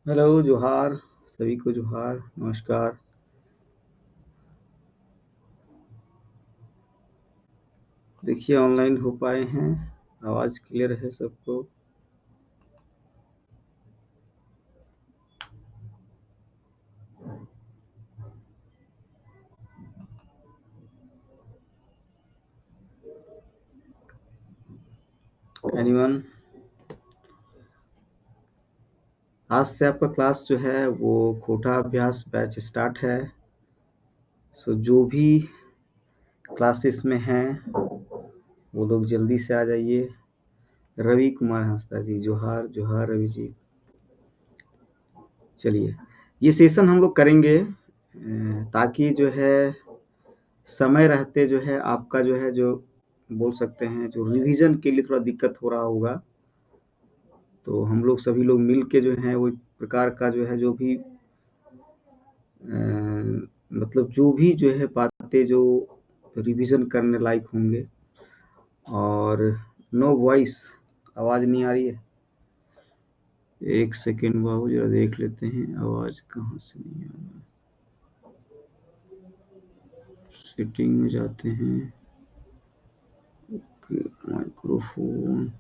Hello, जोहार। सभी को जोहार, नमस्कार। देखिए ऑनलाइन हो पाए हैं। आवाज़ क्लियर है सबको? एनीवन? आज से आपका क्लास जो है वो कोटा अभ्यास बैच स्टार्ट है। सो जो भी क्लासेस में हैं वो लोग जल्दी से आ जाइए। रवि कुमार हंसदा जी, जोहार जोहार रवि जी। चलिए, ये सेशन हम लोग करेंगे ताकि जो है समय रहते जो है आपका जो है जो बोल सकते हैं जो रिवीजन के लिए थोड़ा दिक्कत हो रहा होगा, तो हम लोग सभी लोग मिल के जो है वो एक प्रकार का जो है जो भी मतलब जो भी जो है बातें जो रिवीजन करने लायक होंगे। और नो वॉइस, आवाज़ नहीं आ रही है। एक सेकेंड बाबू, जरा देख लेते हैं आवाज़ कहाँ से नहीं आ रहा। सेटिंग में जाते हैं, माइक्रोफोन।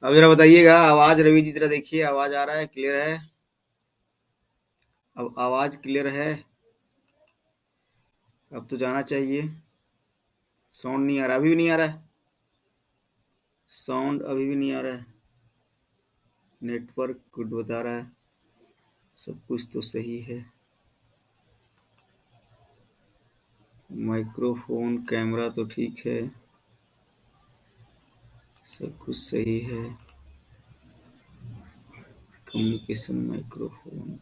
अब जरा बताइएगा आवाज़, रवि जी जरा देखिए आवाज़ आ रहा है, क्लियर है? अब आवाज़ क्लियर है? अब तो जाना चाहिए। साउंड नहीं आ रहा, अभी भी नहीं आ रहा है? साउंड अभी भी नहीं आ रहा है? नेटवर्क गुड बता रहा है, सब कुछ तो सही है। माइक्रोफोन कैमरा तो ठीक है, सब कुछ सही है। Communication microphone.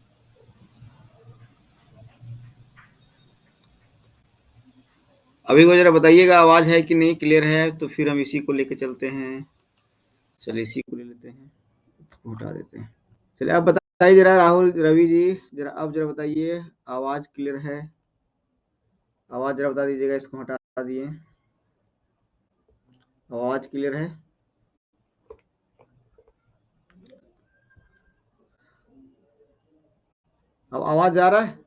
अभी को जरा बताइएगा आवाज़ है कि नहीं, क्लियर है तो फिर हम इसी को लेके चलते हैं। चलिए इसी को ले लेते हैं, इसको हटा देते हैं। चलिए आप बताइए जरा, राहुल रवि जी, जरा आप जरा बताइए आवाज़ क्लियर है? आवाज़ जरा बता दीजिएगा, इसको हटा दिए। आवाज़ क्लियर है? अब आवाज़ आ रहा है?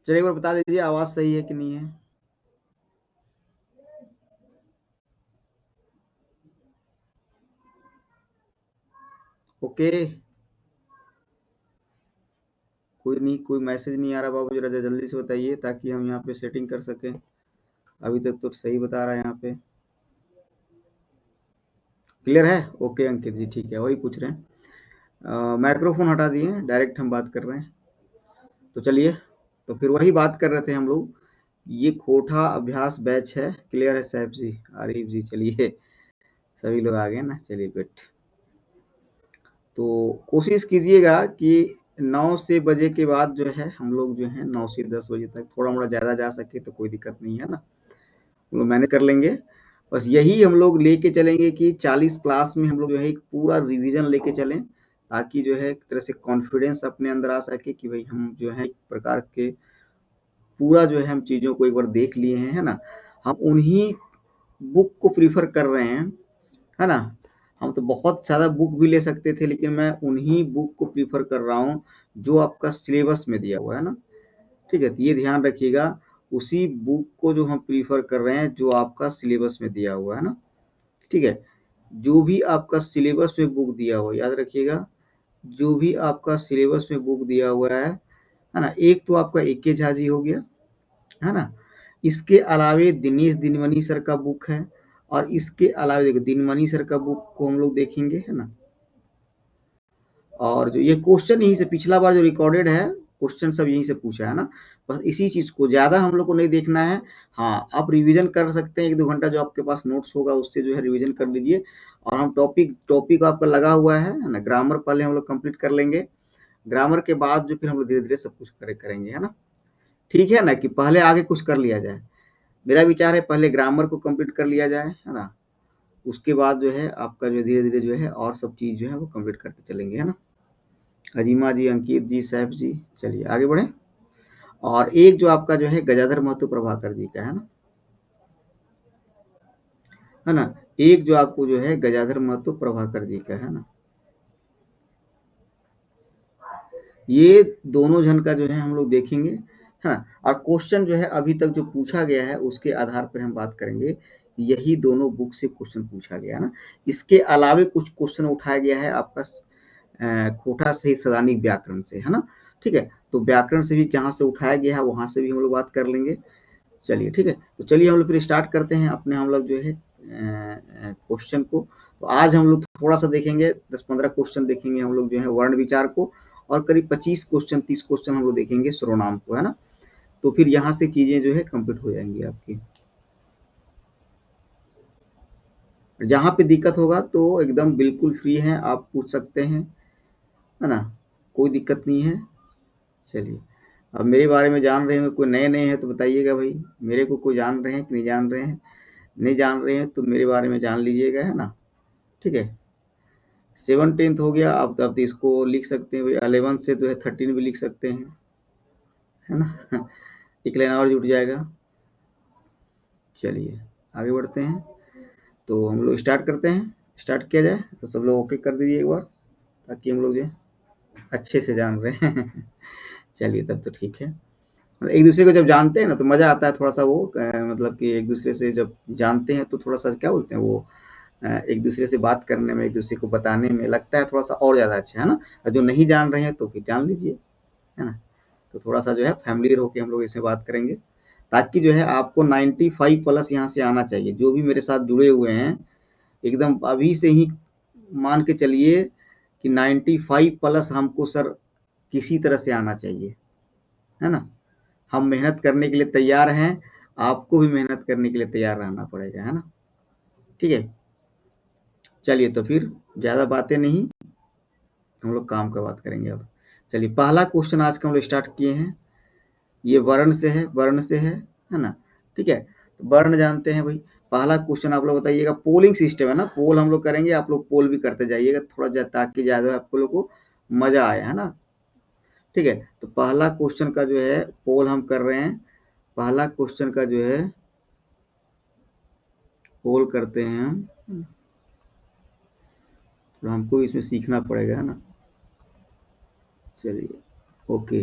चलिए एक बार बता दीजिए आवाज़ सही है कि नहीं है। ओके, कोई नहीं, कोई मैसेज नहीं आ रहा बाबू, जरा जल्दी से बताइए ताकि हम यहाँ पे सेटिंग कर सकें। अभी तक तो सही बता रहा है यहाँ पे। क्लियर है? ओके अंकित जी, ठीक है, वही पूछ रहे हैं। माइक्रोफोन हटा दिए, डायरेक्ट हम बात कर रहे हैं। तो चलिए, तो फिर वही बात कर रहे थे हम लोग। ये खोटा अभ्यास बैच है। क्लियर है साहब जी, आरिफ जी? चलिए, सभी लोग आ गए ना, चलिए गुड। तो कोशिश कीजिएगा कि 9 से बजे के बाद जो है हम लोग जो है 9 से 10 बजे तक थोड़ा मोड़ा ज़्यादा जा सके तो कोई दिक्कत नहीं है ना, हम लोग मैनेज कर लेंगे। बस यही हम लोग लेके चलेंगे कि 40 क्लास में हम लोग जो है एक पूरा रिवीजन लेके चलें, ताकि जो है एक तरह से कॉन्फिडेंस अपने अंदर आ सके कि भाई हम जो है एक प्रकार के पूरा जो है हम चीज़ों को एक बार देख लिए हैं, है ना? हम उन्हीं बुक को प्रीफर कर रहे हैं, है ना? हम तो बहुत ज़्यादा बुक भी ले सकते थे, लेकिन मैं उन्हीं बुक को प्रीफर कर रहा हूँ जो आपका सिलेबस में दिया हुआ है ना। ठीक है, तो ये ध्यान रखिएगा, उसी बुक को जो हम प्रीफर कर रहे हैं जो आपका सिलेबस में दिया हुआ है ना। ठीक है, जो भी आपका सिलेबस में बुक दिया हुआ है, याद रखिएगा, जो भी आपका सिलेबस में बुक दिया हुआ है ना। एक तो आपका एके झा जी हो गया, है ना? इसके अलावे दिनेश दिनमनी सर का बुक है, और इसके अलावा देखो दिनमनी सर का बुक को हम लोग देखेंगे, है ना। और जो ये क्वेश्चन यहीं से पिछला बार जो रिकॉर्डेड है, क्वेश्चन सब यहीं से पूछा है ना। बस इसी चीज को ज्यादा हम लोग को नहीं देखना है। हाँ, आप रिवीजन कर सकते हैं, 1-2 घंटा जो आपके पास नोट्स होगा उससे जो है रिवीजन कर लीजिए। और हम टॉपिक टॉपिक आपका लगा हुआ है ना। ग्रामर पहले हम लोग कंप्लीट कर लेंगे, ग्रामर के बाद जो फिर हम लोग धीरे धीरे सब कुछ करेंगे, है ना। ठीक है ना, कि पहले आगे कुछ कर लिया जाए। मेरा विचार है पहले ग्रामर को कंप्लीट कर लिया जाए, है ना। उसके बाद जो है आपका जो धीरे धीरे जो है और सब चीज जो है वो कंप्लीट करके चलेंगे, है ना। अजीमा जी, अंकित जी, सैफ जी, चलिए आगे बढ़े। और एक जो आपका जो है गजाधर महतो प्रभाकर जी का है ना, एक जो आपको जो है गजाधर महतो प्रभाकर जी का है ना, ये दोनों जन का जो है हम लोग देखेंगे, है ना। और क्वेश्चन जो है अभी तक जो पूछा गया है उसके आधार पर हम बात करेंगे, यही दोनों बुक से क्वेश्चन पूछा गया है ना। इसके अलावे कुछ क्वेश्चन उठाया गया है आपका खोटा सहित सदानिक व्याकरण से, है ना। ठीक है, तो व्याकरण से भी जहाँ से उठाया गया है वहां से भी हम लोग बात कर लेंगे। चलिए ठीक है, तो चलिए हम लोग फिर स्टार्ट करते हैं अपने हम लोग जो है क्वेश्चन को। तो आज हम लोग थोड़ा सा देखेंगे, 10-15 क्वेश्चन देखेंगे हम लोग जो है वर्ण विचार को, और करीब 25 क्वेश्चन 30 क्वेश्चन हम लोग देखेंगे सर्वनाम को, है ना। तो फिर यहाँ से चीजें जो है कंप्लीट हो जाएंगी आपकी। जहाँ पे दिक्कत होगा तो एकदम बिल्कुल फ्री है, आप पूछ सकते हैं, है ना, कोई दिक्कत नहीं है। चलिए, अब मेरे बारे में जान रहे हैं, कोई नए नए हैं तो बताइएगा भाई, मेरे को कोई जान रहे हैं कि नहीं जान रहे हैं। नहीं जान रहे हैं तो मेरे बारे में जान लीजिएगा, है ना। ठीक है, 17th हो गया, अब तो इसको लिख सकते हैं भाई, 11 से जो है 13 भी लिख सकते हैं, है ना। एक लाइन और जुट जाएगा। चलिए आगे बढ़ते हैं, तो हम लोग स्टार्ट करते हैं, स्टार्ट किया जाए तो सब लोग ओके कर दीजिए एक बार, ताकि हम लोग जो है अच्छे से जान रहे हैं। चलिए तब तो ठीक है। एक दूसरे को जब जानते हैं ना तो मजा आता है थोड़ा सा, वो मतलब कि एक दूसरे से जब जानते हैं तो थोड़ा सा क्या बोलते हैं वो, एक दूसरे से बात करने में, एक दूसरे को बताने में लगता है थोड़ा सा और ज्यादा अच्छा, है ना। और जो नहीं जान रहे हैं तो फिर जान लीजिए, है ना। तो थोड़ा सा जो है फैमिलियर होकर हम लोग इसमें बात करेंगे, ताकि जो है आपको 95 प्लस यहाँ से आना चाहिए। जो भी मेरे साथ जुड़े हुए हैं एकदम अभी से ही मान के चलिए कि 95 प्लस हमको सर किसी तरह से आना चाहिए, है ना। हम मेहनत करने के लिए तैयार हैं, आपको भी मेहनत करने के लिए तैयार रहना पड़ेगा, है ना। ठीक है, चलिए तो फिर ज़्यादा बातें नहीं, हम लोग काम का बात करेंगे अब। चलिए पहला क्वेश्चन आज का हम लोग स्टार्ट किए हैं, ये वर्ण से है, वर्ण से है ना। ठीक है, तो वर्ण जानते हैं भाई। पहला क्वेश्चन आप लोग बताइएगा, पोलिंग सिस्टम है ना, पोल हम लोग करेंगे, आप लोग पोल भी करते जाइएगा थोड़ा, ताकि ज़्यादा आपको लोग को मज़ा आए, है ना। ठीक है, तो पहला क्वेश्चन का जो है पोल हम कर रहे हैं, पहला क्वेश्चन का जो है पोल करते हैं हम, तो हमको इसमें सीखना पड़ेगा, है ना। चलिए ओके,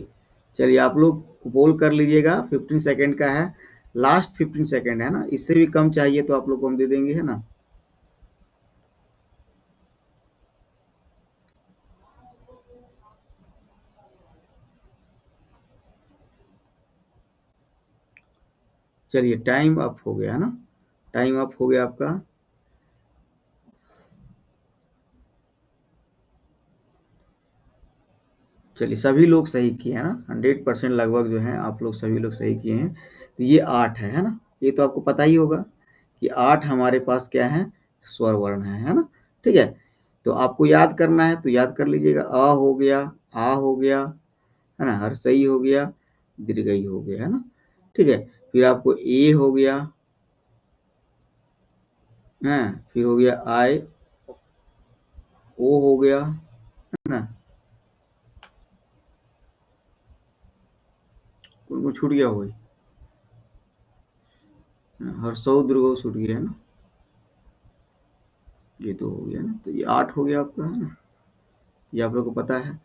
चलिए आप लोग पोल कर लीजिएगा, 15 सेकेंड का है, लास्ट 15 सेकेंड है ना, इससे भी कम चाहिए तो आप लोग को हम दे देंगे, है ना। चलिए टाइम अप हो गया, है ना, टाइम अप हो गया आपका। चलिए सभी लोग सही किए हैं ना, 100% लगभग जो है आप लोग सभी लोग सही किए हैं। तो ये 8 है ना, ये तो आपको पता ही होगा कि 8 हमारे पास क्या है, स्वर वर्ण है ना। ठीक है, तो आपको याद करना है तो याद कर लीजिएगा, अ हो गया, आ हो गया, है ना, हर्षई हो गया, दीर्घई हो गया, है ना। ठीक है, फिर आपको ए हो गया, है, फिर हो गया आई, ओ हो गया, है ना, उनको छूट गया वही, हर्षौ दीर्घौ छूट गया, है ना। ये तो हो गया ना, तो ये 8 हो गया आपका, है ना, ये आप लोग को पता है।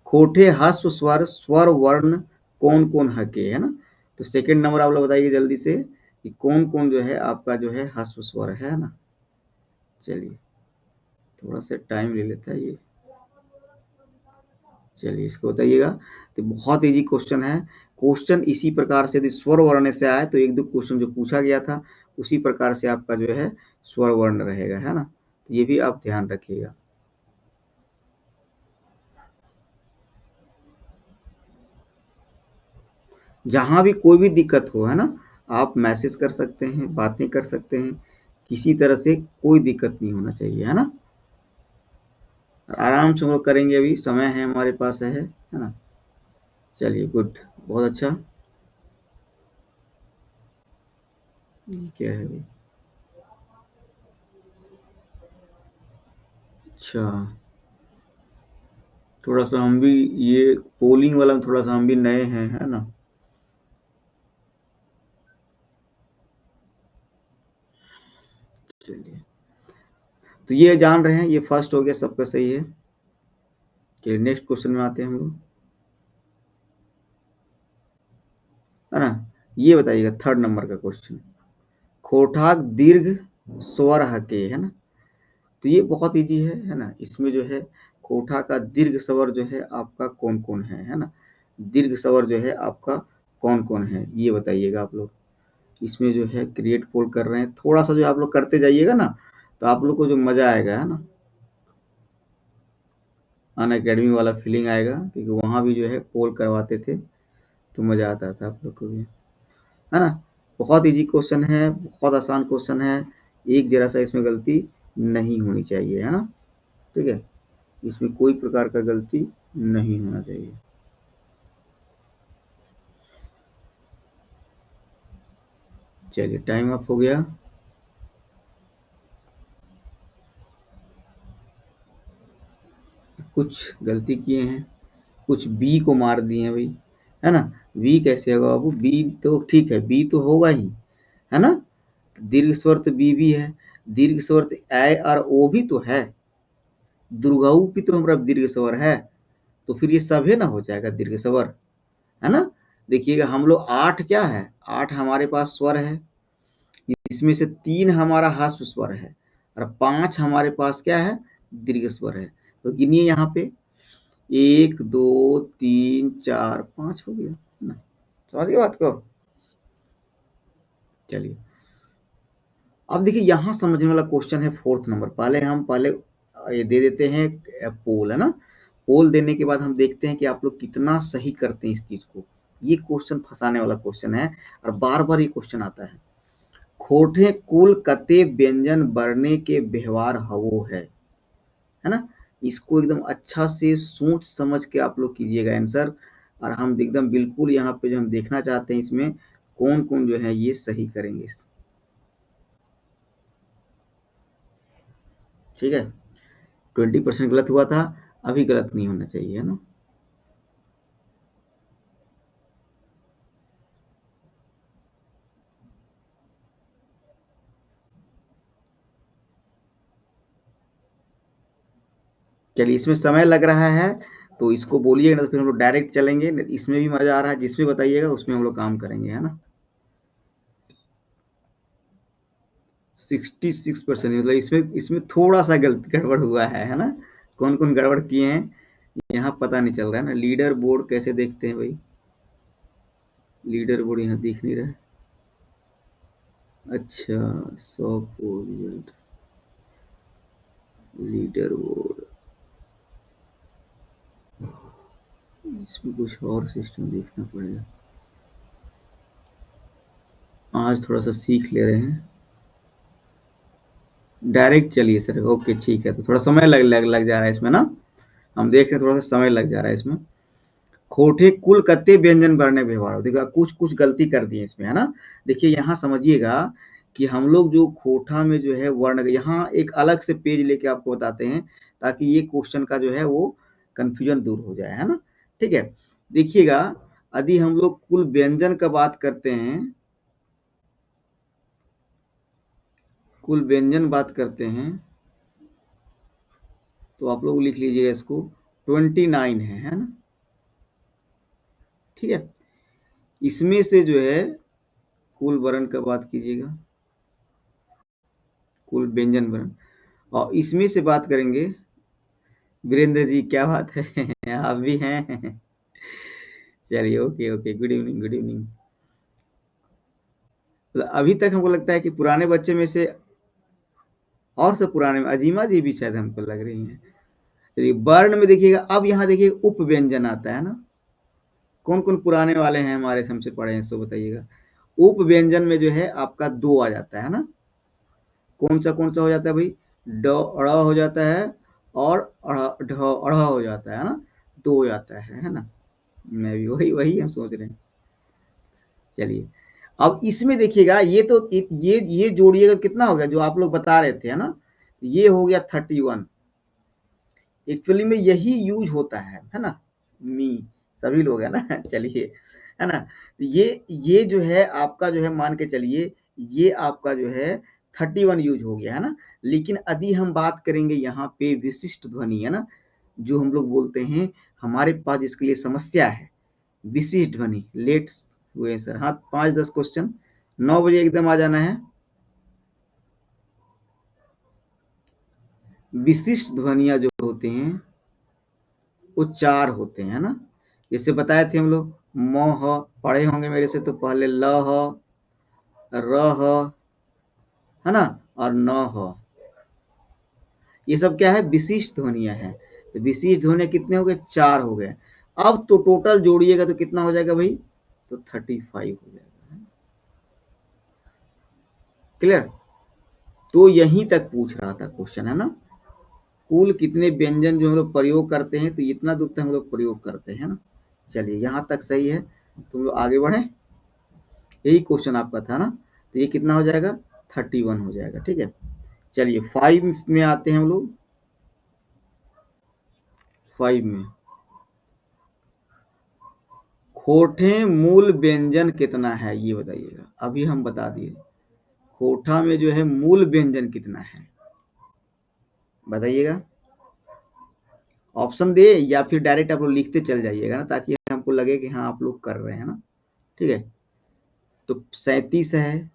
खोटे हस्व स्वर स्वर वर्ण कौन कौन हके, है ना। तो सेकंड नंबर आप लोग बताइए जल्दी से कि कौन कौन जो है आपका जो है हस्व स्वर है ना। चलिए थोड़ा सा टाइम ले लेता है ये, चलिए इसको बताइएगा। तो बहुत इजी क्वेश्चन है, क्वेश्चन इसी प्रकार से यदि स्वर वर्ण से आए तो एक दो क्वेश्चन जो पूछा गया था उसी प्रकार से आपका जो है स्वर वर्ण रहेगा, है ना। तो ये भी आप ध्यान रखिएगा। जहाँ भी कोई भी दिक्कत हो, है ना, आप मैसेज कर सकते हैं, बातें कर सकते हैं, किसी तरह से कोई दिक्कत नहीं होना चाहिए, है ना। आराम से हम लोग करेंगे, अभी समय है हमारे पास है ना। चलिए गुड, बहुत अच्छा। ये क्या है भाई, अच्छा, थोड़ा सा हम भी ये पोलिंग वाला में थोड़ा सा हम भी नए हैं, है ना। चलिए, तो ये जान रहे हैं, ये फर्स्ट हो गया, सबका सही है। चलिए नेक्स्ट क्वेश्चन में आते हैं हम लोग, है ना। ये बताइएगा थर्ड नंबर का क्वेश्चन, खोटाक दीर्घ स्वर हके, है ना। तो ये बहुत इजी है ना। इसमें जो है कोठा का दीर्घ स्वर जो है आपका कौन कौन है ना। दीर्घ स्वर जो है आपका कौन कौन है, ये बताइएगा आप लोग। इसमें जो है क्रिएट पोल कर रहे हैं, थोड़ा सा जो आप लोग करते जाइएगा ना, तो आप लोग को जो मजा आएगा, है ना, अन अकेडमी वाला फीलिंग आएगा, क्योंकि वहां भी जो है पोल करवाते थे तो मजा आता था आप लोग को भी, है ना। बहुत इजी क्वेश्चन है, बहुत आसान क्वेश्चन है, एक जरा सा इसमें गलती नहीं होनी चाहिए, है ना। ठीक है, इसमें कोई प्रकार का गलती नहीं होना चाहिए। चलिए टाइम अप हो गया। कुछ गलती किए हैं, कुछ बी को मार दिए हैं भाई, है ना। बी कैसे होगा बाबू, बी तो ठीक है, बी तो होगा ही, है ना। दीर्घ स्वर तो बी भी है, दीर्घ स्वर तो ए और ओ भी तो है, दुर्गाऊ भी तो हमारा दीर्घ स्वर है, तो फिर ये सभी ना हो जाएगा दीर्घ स्वर, है ना। देखिएगा हम लोग 8 क्या है, 8 हमारे पास स्वर है, इसमें से 3 हमारा ह्रस्व स्वर है और 5 हमारे पास क्या है, दीर्घ स्वर है। तो गिनिए यहाँ पे, 1 2 3 4 5 हो गया ना। समझ गए बात को। चलिए अब देखिए यहाँ समझने वाला क्वेश्चन है फोर्थ नंबर। पहले ये दे देते हैं पोल, है ना। पोल देने के बाद हम देखते हैं कि आप लोग कितना सही करते हैं इस चीज को। ये क्वेश्चन फंसाने वाला क्वेश्चन है और बार बार ये क्वेश्चन आता है। खोटे कुल कते व्यंजन बरने के व्यवहार हवो है ना। इसको एकदम अच्छा से सोच समझ के आप लोग कीजिएगा आंसर, और हम एकदम बिल्कुल यहाँ पे जो हम देखना चाहते हैं इसमें कौन कौन जो है ये सही करेंगे। ठीक है, 20% गलत हुआ था, अभी गलत नहीं होना चाहिए, है ना। चलिए इसमें समय लग रहा है तो इसको बोलिएगा ना, तो फिर हम लोग डायरेक्ट चलेंगे। इसमें भी मजा आ रहा है, जिसमें बताइएगा उसमें हम लोग काम करेंगे, है ना। 66% मतलब इसमें इसमें थोड़ा सा गलत गड़बड़ हुआ है ना। कौन कौन गड़बड़ किए हैं यहाँ पता नहीं चल रहा है ना। लीडर बोर्ड कैसे देखते हैं भाई, लीडर बोर्ड यहाँ दिख नहीं रहा है। अच्छा, 100 रिजल्ट, लीडर बोर्ड, इसमें कुछ और सिस्टम देखना पड़ेगा। आज थोड़ा सा सीख ले रहे हैं डायरेक्ट। चलिए सर, ओके ठीक है, तो थोड़ा समय लग जा रहा है इसमें ना। हम देख रहे हैं थोड़ा सा समय लग जा रहा है इसमें। खोटे कुल कत्ते व्यंजन वर्ण्य व्यवहार, देखिए कुछ कुछ गलती कर दी है इसमें, है ना। देखिए यहाँ समझिएगा कि हम लोग जो खोटा में जो है वर्ण, यहाँ एक अलग से पेज लेके आपको बताते हैं ताकि ये क्वेश्चन का जो है वो कंफ्यूजन दूर हो जाए, है ना। ठीक है, देखिएगा यदि हम लोग कुल व्यंजन का बात करते हैं, कुल व्यंजन बात करते हैं, तो आप लोग लिख लीजिएगा इसको, 29 है ना। ठीक है, इसमें से जो है कुल वर्ण का बात कीजिएगा, कुल व्यंजन वर्ण, और इसमें से बात करेंगे। वीरेंद्र जी क्या बात है आप भी हैं। चलिए okay okay, good evening good evening. तो अभी तक हमको लगता है कि पुराने बच्चे में से, और सब पुराने में अजीमा जी भी शायद हमको लग रही हैं। चलिए वर्ण में देखिएगा, अब यहाँ देखिए उप व्यंजन आता है ना। कौन कौन पुराने वाले हैं हमारे हमसे पढ़े हैं, सो बताइएगा। उप व्यंजन में जो है आपका 2 आ जाता है ना। कौन सा हो जाता है भाई, ड अड़ हो जाता है, और ढ अढ़ हो जाता है ना। 2 हो जाता है ना। मैं भी वही वही हम सोच रहे हैं। चलिए अब इसमें देखिएगा, ये तो ये जोड़िएगा कितना हो गया जो आप लोग बता रहे थे, है ना। ये हो गया 31। एक्चुअली में यही यूज होता है ना। मी, सभी लोग है ना। चलिए, है ना। ये जो है आपका जो है मान के चलिए, ये आपका जो है 31 यूज हो गया है ना। लेकिन यदि हम बात करेंगे यहाँ पे विशिष्ट ध्वनि है ना, जो हम लोग बोलते हैं, हमारे पास इसके लिए समस्या है। विशिष्ट ध्वनि लेट्स हुए सर, हाँ 5-10 क्वेश्चन, 9 बजे एकदम आ जाना है। विशिष्ट ध्वनिया जो होते हैं वो 4 होते हैं, है ना। जैसे बताए थे हम लोग, म ह पढ़े होंगे मेरे से, तो पहले ल ह, र ह, है ना, और न ह। ये सब क्या है, विशिष्ट ध्वनिया है। तो विशिष्ट ध्वनिया कितने हो गए, 4 हो गए। अब तो टोटल जोड़िएगा तो कितना हो जाएगा भाई, तो 35 हो जाएगा। क्लियर। तो यहीं तक पूछ रहा था क्वेश्चन, है ना। कुल कितने व्यंजन जो हम लोग प्रयोग करते हैं, तो इतना दूर तक हम लोग प्रयोग करते हैं ना। चलिए यहाँ तक सही है, तुम लोग आगे बढ़े। यही क्वेश्चन आपका था ना, तो ये कितना हो जाएगा, 31 हो जाएगा। ठीक है, चलिए 5 में आते हैं हम लोग। 5 में खोटे मूल व्यंजन कितना है, ये बताइएगा। अभी हम बता दिए खोटा में जो है मूल व्यंजन कितना है, बताइएगा। ऑप्शन दे या फिर डायरेक्ट आप लोग लिखते चल जाइएगा ना, ताकि हमको लगे कि हाँ आप लोग कर रहे हैं ना। ठीक है, तो 37 है,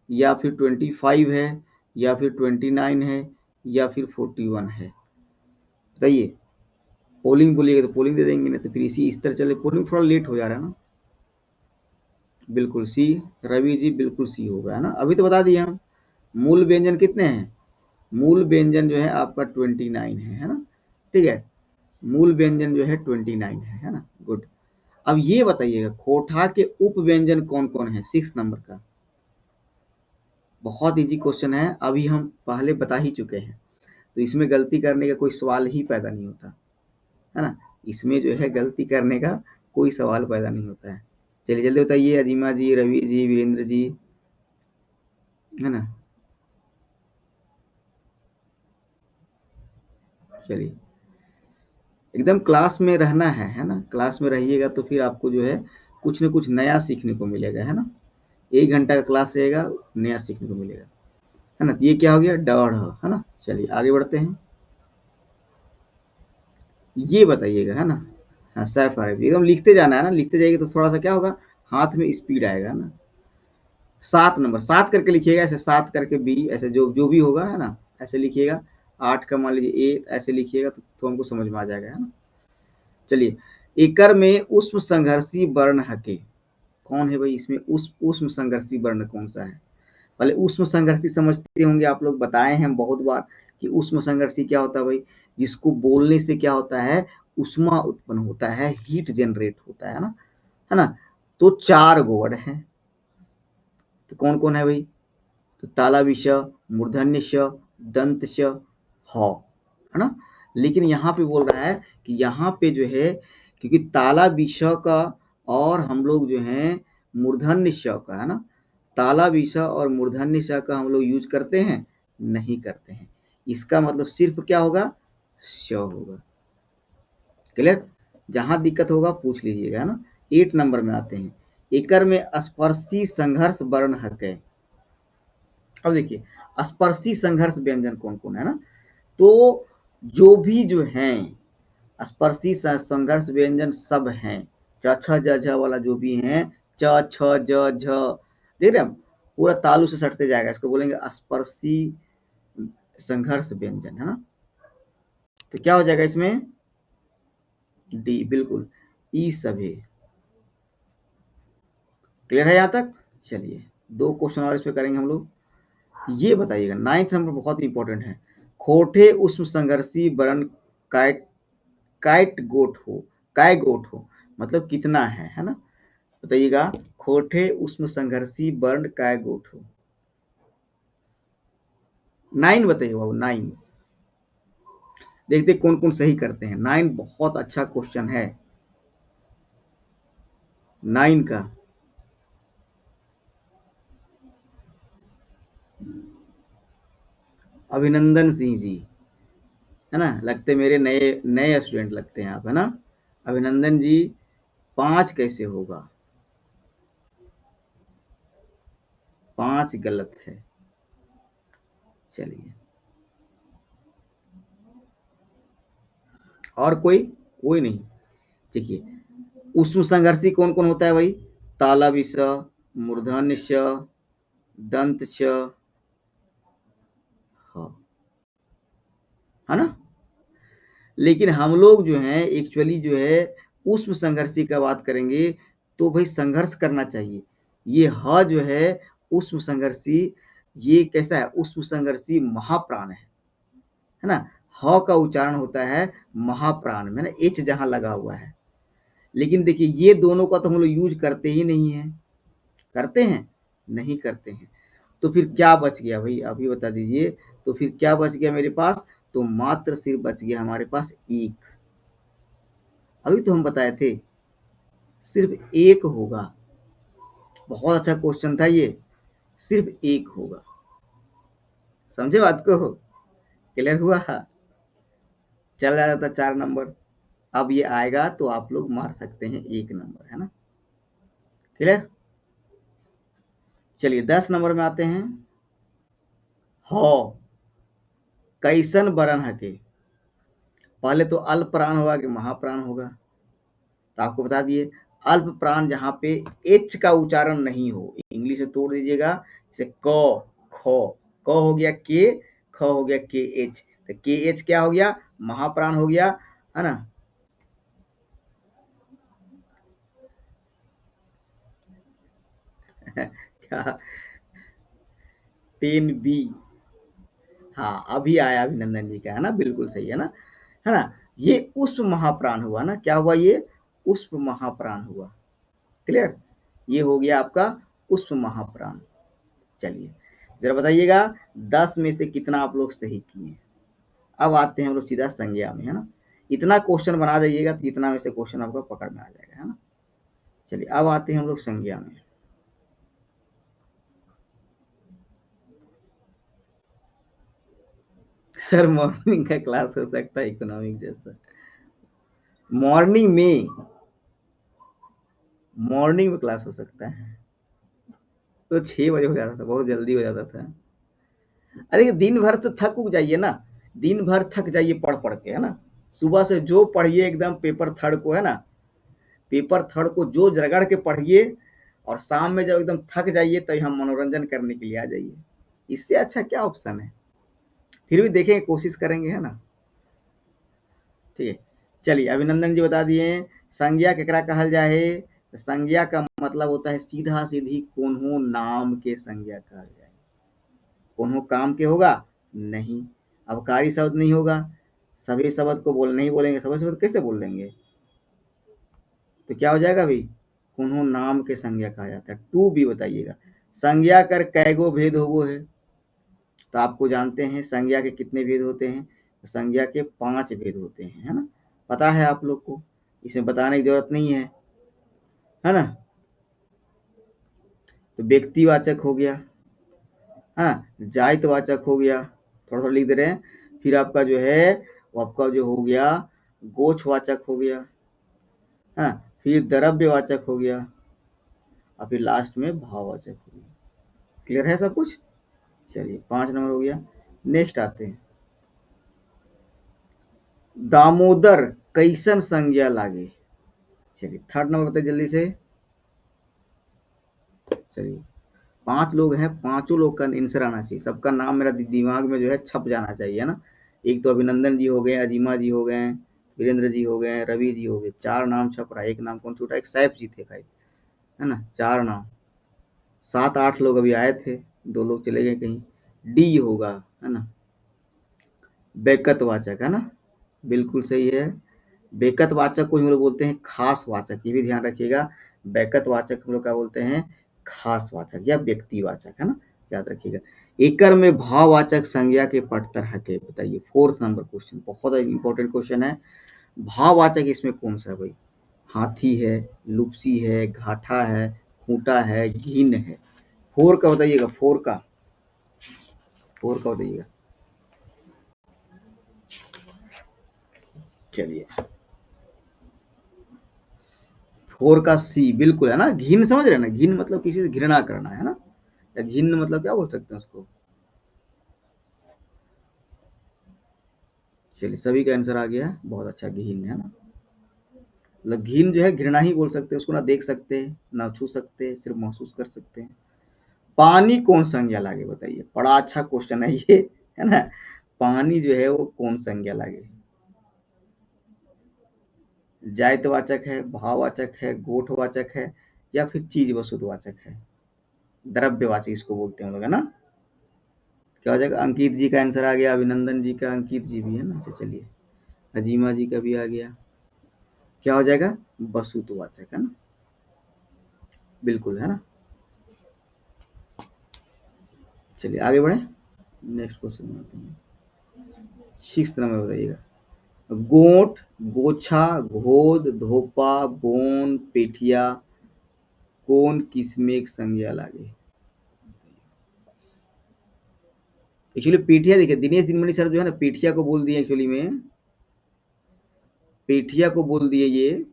या फिर 25 है, या फिर 29 है, या फिर 41 है, बताइए। पोलिंग बोलिएगा तो पोलिंग दे देंगे, नहीं तो फिर इस तरह चले। पोलिंग थोड़ा लेट हो जा रहा है ना। बिल्कुल सी, रवि जी बिल्कुल सी होगा, है ना। अभी तो बता दिए हम मूल व्यंजन कितने हैं। मूल व्यंजन जो है आपका 29 है ना। ठीक है, मूल व्यंजन जो है 29 है ना। गुड। अब ये बताइएगा खोटा के उप व्यंजन कौन कौन है, 6 नंबर का। बहुत इजी क्वेश्चन है, अभी हम पहले बता ही चुके हैं, तो इसमें गलती करने का कोई सवाल ही पैदा नहीं होता, है ना। इसमें जो है गलती करने का कोई सवाल पैदा नहीं होता है। चलिए जल्दी बताइए, अजीमा जी, रवि जी, वीरेंद्र जी, है ना। चलिए, एकदम क्लास में रहना है ना। क्लास में रहिएगा तो फिर आपको जो है कुछ न कुछ नया सीखने को मिलेगा, है ना। 1 घंटा का क्लास रहेगा, नया सीखने को मिलेगा, है ना। तो ये क्या हो गया, डढ़, है ना। चलिए आगे बढ़ते हैं। ये बताइएगा, है ना। हाँ सैफ अरबी, एकदम लिखते जाना है ना। लिखते जाइए तो थोड़ा सा क्या होगा, हाथ में स्पीड आएगा ना। 7 नंबर, 7 करके लिखिएगा, ऐसे 7 करके बी, ऐसे जो जो भी होगा, है ना, ऐसे लिखिएगा। 8 का मान लीजिए ए, ऐसे लिखिएगा तो हमको समझ में आ जाएगा, है ना। चलिए, एकर में उष्म संघर्षी वर्ण हके कौन है भाई, इसमें उस उष्म संघर्षी वर्ण कौन सा है। पहले उष्म संघर्षी समझते होंगे आप लोग, बताए हैं बहुत बार कि उष्म संघर्षी क्या होता है भाई, जिसको बोलने से क्या होता है, उष्मा उत्पन्न होता है, हीट जनरेट होता है ना, है ना। तो 4 गो वर्ड है, तो कौन कौन है भाई, तो ताला विष, मूर्धन्य श, दंत श, ह, है ना। लेकिन यहाँ पे बोल रहा है कि यहाँ पे जो है, क्योंकि ताला विष का और हम लोग जो है मूर्धन्य श का, है ना, ताला विषा और मूर्धन्य श का हम लोग यूज करते हैं, नहीं करते हैं। इसका मतलब सिर्फ क्या होगा, श होगा। क्लियर। जहां दिक्कत होगा पूछ लीजिएगा, है ना। 8 नंबर में आते हैं, एकर में स्पर्शी संघर्ष वर्ण हकै। अब देखिए, स्पर्शी संघर्ष व्यंजन कौन कौन है ना, तो जो भी जो हैं स्पर्शी संघर्ष व्यंजन सब हैं। च छ ज झ वाला जो भी हैं, च छ ज झ, देख रहे हैं, पूरा तालु से सटते जाएगा, इसको बोलेंगे स्पर्शी संघर्ष व्यंजन, है ना। तो क्या हो जाएगा इसमें, डी, बिल्कुल, ई सभी। क्लियर है यहाँ तक। चलिए 2 क्वेश्चन और इस पे करेंगे हम लोग। ये बताइएगा 9th नंबर बहुत इंपॉर्टेंट है। खोटे उष्म संघर्षी वर्ण काइट काइट गोट हो, काय गोट हो, मतलब कितना है ना। बताइएगा, खोटे उष्म संघर्षी वर्ण काय गोट हो। 9 बताइए बाबू, 9। देखते कौन कौन सही करते हैं। 9 बहुत अच्छा क्वेश्चन है, 9 का। अभिनंदन सिंह जी, है ना, लगते मेरे नए नए स्टूडेंट लगते हैं आप, है ना। अभिनंदन जी, 5 कैसे होगा, 5 गलत है। चलिए, और कोई नहीं। देखिए, उष्म संघर्षी कौन कौन होता है भाई? तालव्य श, मूर्धन्य श, दंत श, हाँ, है ना। लेकिन हम लोग जो है एक्चुअली जो है उष्म संघर्षी का बात करेंगे तो भाई संघर्ष करना चाहिए। ये ह जो है उष्म संघर्षी, ये कैसा है? उष्म संघर्षी महाप्राण है ना। ह का उच्चारण होता है महाप्राण में ना, एच जहां लगा हुआ है। लेकिन देखिए ये दोनों का तो हम लोग यूज करते ही नहीं है। करते हैं? नहीं करते हैं। तो फिर क्या बच गया भाई, अभी बता दीजिए। तो फिर क्या बच गया मेरे पास? तो मात्र सिर्फ बच गया हमारे पास एक। अभी तो हम बताए थे सिर्फ एक होगा। बहुत अच्छा क्वेश्चन था ये। सिर्फ एक होगा। समझे बात को? क्लियर हुआ? चल रहा था 4 नंबर। अब ये आएगा तो आप लोग मार सकते हैं 1 नंबर, है ना। क्लियर? चलिए 10 नंबर में आते हैं। हो कैसन बरन हके। पहले तो अल्प प्राण होगा कि महाप्राण होगा? तो आपको बता दिए, अल्प प्राण जहां पे एच का उच्चारण नहीं हो, इंग्लिश में तोड़ दीजिएगा। जैसे क, ख, क हो गया के, ख हो गया के एच। तो के एच क्या हो गया? महाप्राण हो गया, है ना। क्या? 10B। हाँ, अभी आया अभिनंदन जी का, है ना, बिल्कुल सही है ना, है ना। ये उष्म महाप्राण हुआ ना। क्या हुआ? ये उष्म महाप्राण हुआ। क्लियर? ये हो गया आपका उष्म महाप्राण। चलिए जरा बताइएगा 10 में से कितना आप लोग सही किए। अब आते हैं हम लोग सीधा संज्ञा में, है ना। इतना क्वेश्चन बना जाइएगा तो इतना में से क्वेश्चन आपका पकड़ में आ जाएगा, है ना। चलिए अब आते हैं हम लोग संज्ञा में। सर मॉर्निंग का क्लास हो सकता है इकोनॉमिक जैसा? मॉर्निंग में, मॉर्निंग में क्लास हो सकता है तो 6 बजे हो जाता था, बहुत जल्दी हो जाता था। अरे दिन भर तो थक उग जाइए ना। दिन भर थक जाइए पढ़ पढ़ के, है ना। सुबह से जो पढ़िए एकदम पेपर थर्ड को, है ना, पेपर थर्ड को जो रगड़ के पढ़िए, और शाम में जब एकदम थक जाइए तो हम मनोरंजन करने के लिए आ जाइए। इससे अच्छा क्या ऑप्शन है? फिर भी देखेंगे, कोशिश करेंगे, है ना। ठीक है। चलिए अभिनंदन जी बता दिए संज्ञा केकरा कहल जाए। संज्ञा का मतलब होता है सीधा सीधी कोनो नाम के संज्ञा कहल जाए। कोनो काम के होगा नहीं, अवकारी शब्द नहीं होगा। सभी शब्द को बोल नहीं बोलेंगे, सभी शब्द कैसे बोल देंगे? तो क्या हो जाएगा भाई? कोनो नाम के संज्ञा कहा जाता है। टू भी बताइएगा। संज्ञा कर कैगो भेद होवो है। तो आपको जानते हैं संज्ञा के कितने भेद होते हैं? संज्ञा के 5 भेद होते हैं, है ना। पता है आप लोग को, इसमें बताने की जरूरत नहीं है ना। तो व्यक्तिवाचक हो गया, है ना, जातिवाचक हो गया, थोड़ा थोड़ा लिख दे रहे हैं। फिर आपका जो है वो आपका जो हो गया गोछवाचक हो गया, है ना। फिर द्रव्यवाचक हो गया, और फिर लास्ट में भाववाचक हो गया। क्लियर है सब कुछ? चलिए 5 नंबर हो गया। नेक्स्ट आते हैं, दामोदर कैसन संज्ञा लागे। चलिए 3rd नंबर बताइए जल्दी से। चलिए 5 लोग हैं, 5 लोग का आंसर आना चाहिए। सबका नाम मेरा दिमाग में जो है छप जाना चाहिए, है ना। एक तो अभिनंदन जी हो गए, अजीमा जी हो गए, वीरेंद्र जी हो गए, रवि जी हो गए। 4 नाम छप रहा है। एक नाम कौन छूटा? एक सैफ जी थे भाई, है ना। 4 नाम। 7-8 लोग अभी आए थे, 2 लोग चले गए कहीं। डी होगा, है ना, बेकतवाचक, है ना। बिल्कुल सही है। बेकतवाचक को हम लोग बोलते हैं खास वाचक, ये भी ध्यान रखिएगा। बेकतवाचक हम लोग क्या बोलते हैं? खास वाचक या व्यक्तिवाचक, है ना, याद रखिएगा। एकर में भाववाचक संज्ञा के पट तरह के बताइए। 4th नंबर क्वेश्चन, बहुत इंपॉर्टेंट क्वेश्चन है। भाववाचक इसमें कौन सा है भाई? हाथी है, लुपसी है, घाटा है, खूंटा है, घिन है। 4 का बताइएगा, 4 का, 4 का बताइएगा। चलिए 4 का सी बिल्कुल, है ना। घिन समझ रहे हैं ना, घिन मतलब किसी से घृणा करना, है ना। या घिन मतलब क्या बोल सकते हैं उसको? चलिए सभी का आंसर आ गया, बहुत अच्छा, घिन है ना। मतलब घिन जो है घृणा ही बोल सकते हैं उसको, ना देख सकते ना छू सकते, सिर्फ महसूस कर सकते हैं। पानी कौन संज्ञा लागे बताइए, बड़ा अच्छा क्वेश्चन है ये, है ना। पानी जो है वो कौन संज्ञा लागे, जायतवाचक है, भाववाचक है, गोठवाचक है, या फिर चीज वस्तुवाचक है, द्रव्यवाचक इसको बोलते हैं हम लोग, है ना। क्या हो जाएगा, अंकित जी का आंसर आ गया, अभिनंदन जी का, अंकित जी भी है ना, तो चलिए अजीमा जी का भी आ गया। क्या हो जाएगा, वस्तुवाचक, है ना, बिल्कुल, है ना। चलिए आगे बढ़े, नेक्स्ट क्वेश्चन में आते हैं। 6 नंबर बताइएगा, गोंठ, गोछा, घोद, धोपा, बोन, पेठिया, कौन किसमें एक संज्ञा लागे। एक्चुअली पेठिया देखिए, दिनेश दिनमणि सर जो है ना पेठिया को बोल दिए, एक्चुअली में पेठिया को बोल दिए ये।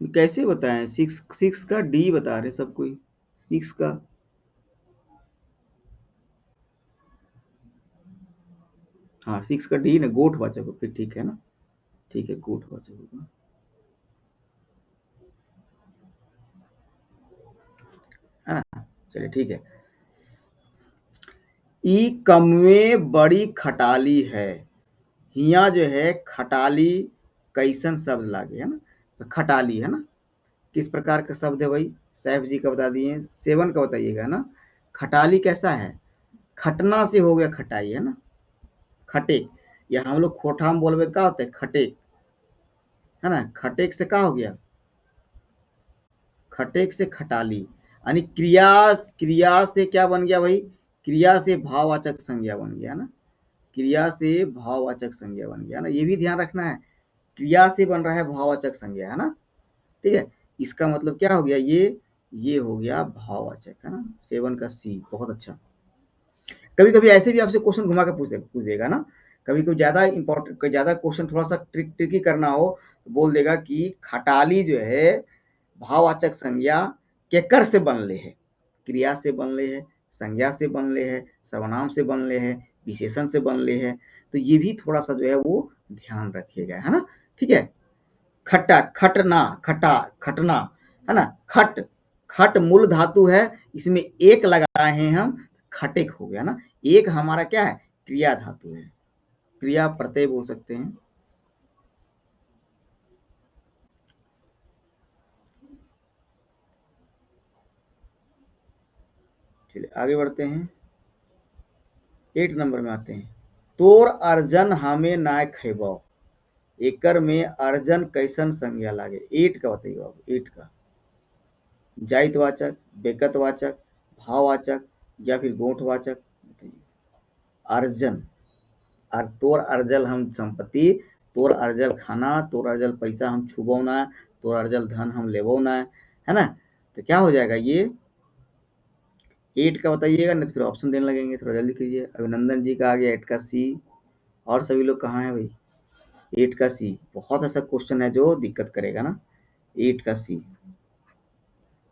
कैसे बताएं, सिक्स सिक्स का डी बता रहे सब कोई, सिक्स का। हाँ सिक्स का डी ना, गोठ वाचक हो फिर, ठीक है ना, ठीक है, गोठ वाचक होगा, है ना। चलिए ठीक है, ई कमवे बड़ी खटाली है, हिया जो है खटाली कैसन शब्द लागे, है ना। तो खटाली है ना, किस प्रकार का शब्द है भाई, सैफ जी का बता दिए, 7 का बताइएगा ना। खटाली कैसा है, खटना से हो गया खटाई, है ना, खटे, या हम लोग खोठा में बोलबे का होता है खटे, है ना, खटेक से का हो गया, खटेक से खटाली, यानी क्रिया, क्रिया से क्या बन गया भाई, क्रिया से भाववाचक संज्ञा बन गया ना, क्रिया से भाववाचक संज्ञा बन गया ना, ये भी ध्यान रखना है, क्रिया से बन रहा है भाववाचक संज्ञा, है ना। ठीक है, इसका मतलब क्या हो गया, ये हो गया भाववाचक, है ना। 7 का सी, बहुत अच्छा। कभी कभी ऐसे भी आपसे क्वेश्चन घुमा के पूछ देगा ना, कभी कोई ज्यादा इंपॉर्टेंट, कोई ज्यादा क्वेश्चन थोड़ा सा ट्रिकी करना हो तो बोल देगा कि खटाली जो है भाववाचक संज्ञा केकर से बनले है, क्रिया से बनले है, संज्ञा से बनले है, सर्वनाम से बनले है, विशेषण से बनले है, तो ये भी थोड़ा सा जो है वो ध्यान रखिएगा, है ना। ठीक है, खट्टा, खटना, खटा, खटना, है ना, खट, खट मूल धातु है, इसमें एक लगाए हैं हम, खटेक हो गया ना। एक हमारा क्या है, क्रिया धातु है, क्रिया प्रत्यय बोल सकते हैं। चलिए आगे बढ़ते हैं, 8 नंबर में आते हैं, तोर अर्जन हमें ना खेबो, एकर में अर्जन कैसन संज्ञा लागे, 8 का बताइए बाबू, 8 का, जायतवाचक, बेकतवाचक, भाववाचक, या फिर गोठवाचक, बताइए। अर्जन, और तोर अर्जल हम संपत्ति, तोर अर्जल खाना, तोर अर्जल पैसा हम छुबो ना, तोर अर्जल धन हम लेबो ना, है ना। तो क्या हो जाएगा ये, 8 का बताइएगा, नहीं तो फिर ऑप्शन देने लगेंगे, थोड़ा जल्दी कीजिए। अभिनंदन जी का आ गया 8 का सी, और सभी लोग कहाँ हैं भाई, 8 का सी, बहुत ऐसा क्वेश्चन है जो दिक्कत करेगा ना, 8 का सी,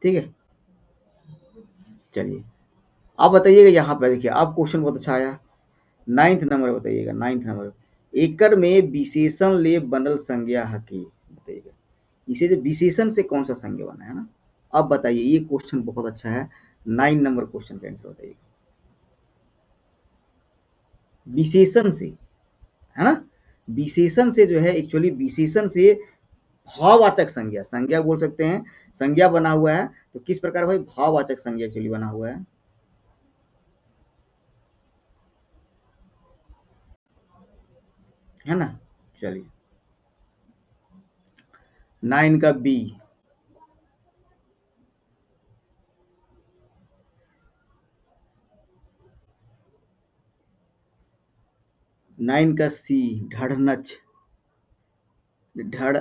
ठीक है। चलिए अब बताइएगा, यहाँ पे देखिए अब क्वेश्चन बहुत अच्छा आया, 9th नंबर बताइएगा, 9th नंबर, एकर में विशेषण ले बनल संज्ञा हकी, बताइएगा, इसे जो विशेषण से कौन सा संज्ञा बना है ना। अब बताइए, ये क्वेश्चन बहुत अच्छा है, 9 नंबर क्वेश्चन का आंसर बताइए, विशेषण से, है ना, विशेषण से जो है, एक्चुअली विशेषण से भाववाचक संज्ञा, संज्ञा बोल सकते हैं, संज्ञा बना हुआ है, तो किस प्रकार भाई भाववाचक संज्ञा एक्चुअली बना हुआ है ना। चलिए 9 का बी, 9 का सी, ढड़नच, ढड़,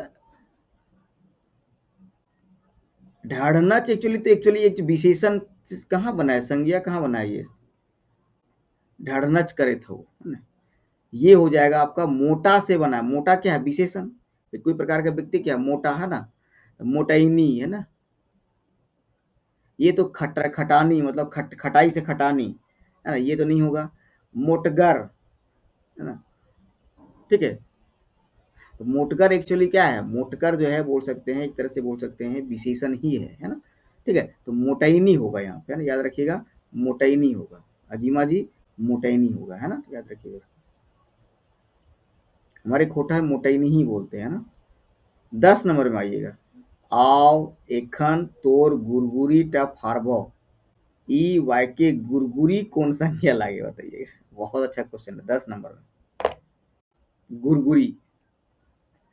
ढाढ़नच एक्चुअली, तो एक्चुअली एक विशेषण कहाँ बना है, संज्ञा कहाँ बना है ये, ढाढ़नच करे थे वो, है ना। ये हो जाएगा आपका मोटा से बना है, मोटा क्या है विशेषण, कोई प्रकार का व्यक्ति क्या मोटा है ना, मोटाइनी, है ना, ये तो खटानी मतलब खटाई से खटानी है ना, ये तो नहीं होगा। मोटगर है ना, ठीक है। तो मोटकर एक्चुअली क्या है, मोटकर जो है बोल सकते हैं, एक तरह से बोल सकते हैं विशेषण ही है ना, ठीक है। तो मोटैनी होगा यहाँ पे, है ना, याद रखिएगा, मोटैनी होगा। अजीमा जी मोटैनी होगा, है ना, तो याद रखिएगा। हमारे खोटा है मोटैनी ही बोलते हैं ना। 10 नंबर में आइएगा। आव एखन तोर गुरगुरी टा फारबो, ई वाक्य गुरगुरी कौन संज्ञा लागे, बताइएगा। बहुत अच्छा क्वेश्चन है, 10 नंबर में। गुरगुरी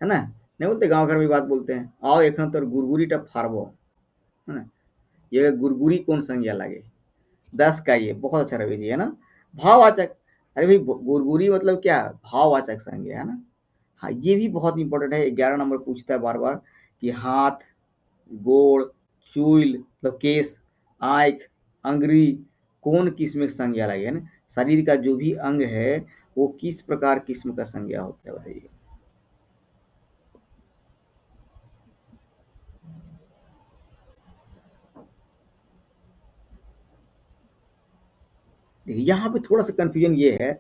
है ना, नहीं बोलते गांव घर में बात बोलते हैं, आओ एखन तोर गुरगुरी टा फारबो, है ना, ये गुरगुरी कौन संज्ञा लागे। 10 का ये बहुत अच्छा रवि जी, है ना। भाववाचक, अरे भाई गुरगुरी मतलब क्या, भाववाचक संज्ञा, है ना। हाँ, ये भी बहुत इंपॉर्टेंट है, 11 नंबर पूछता है बार बार कि हाथ, गोड़, चूल मतलब केस, आंख, अंगुरी कौन किस्म की संज्ञा लगे, है ना। शरीर का जो भी अंग है वो किस प्रकार किस्म का संज्ञा होता है, बताइए। देखिए यहाँ पे थोड़ा सा कंफ्यूजन ये है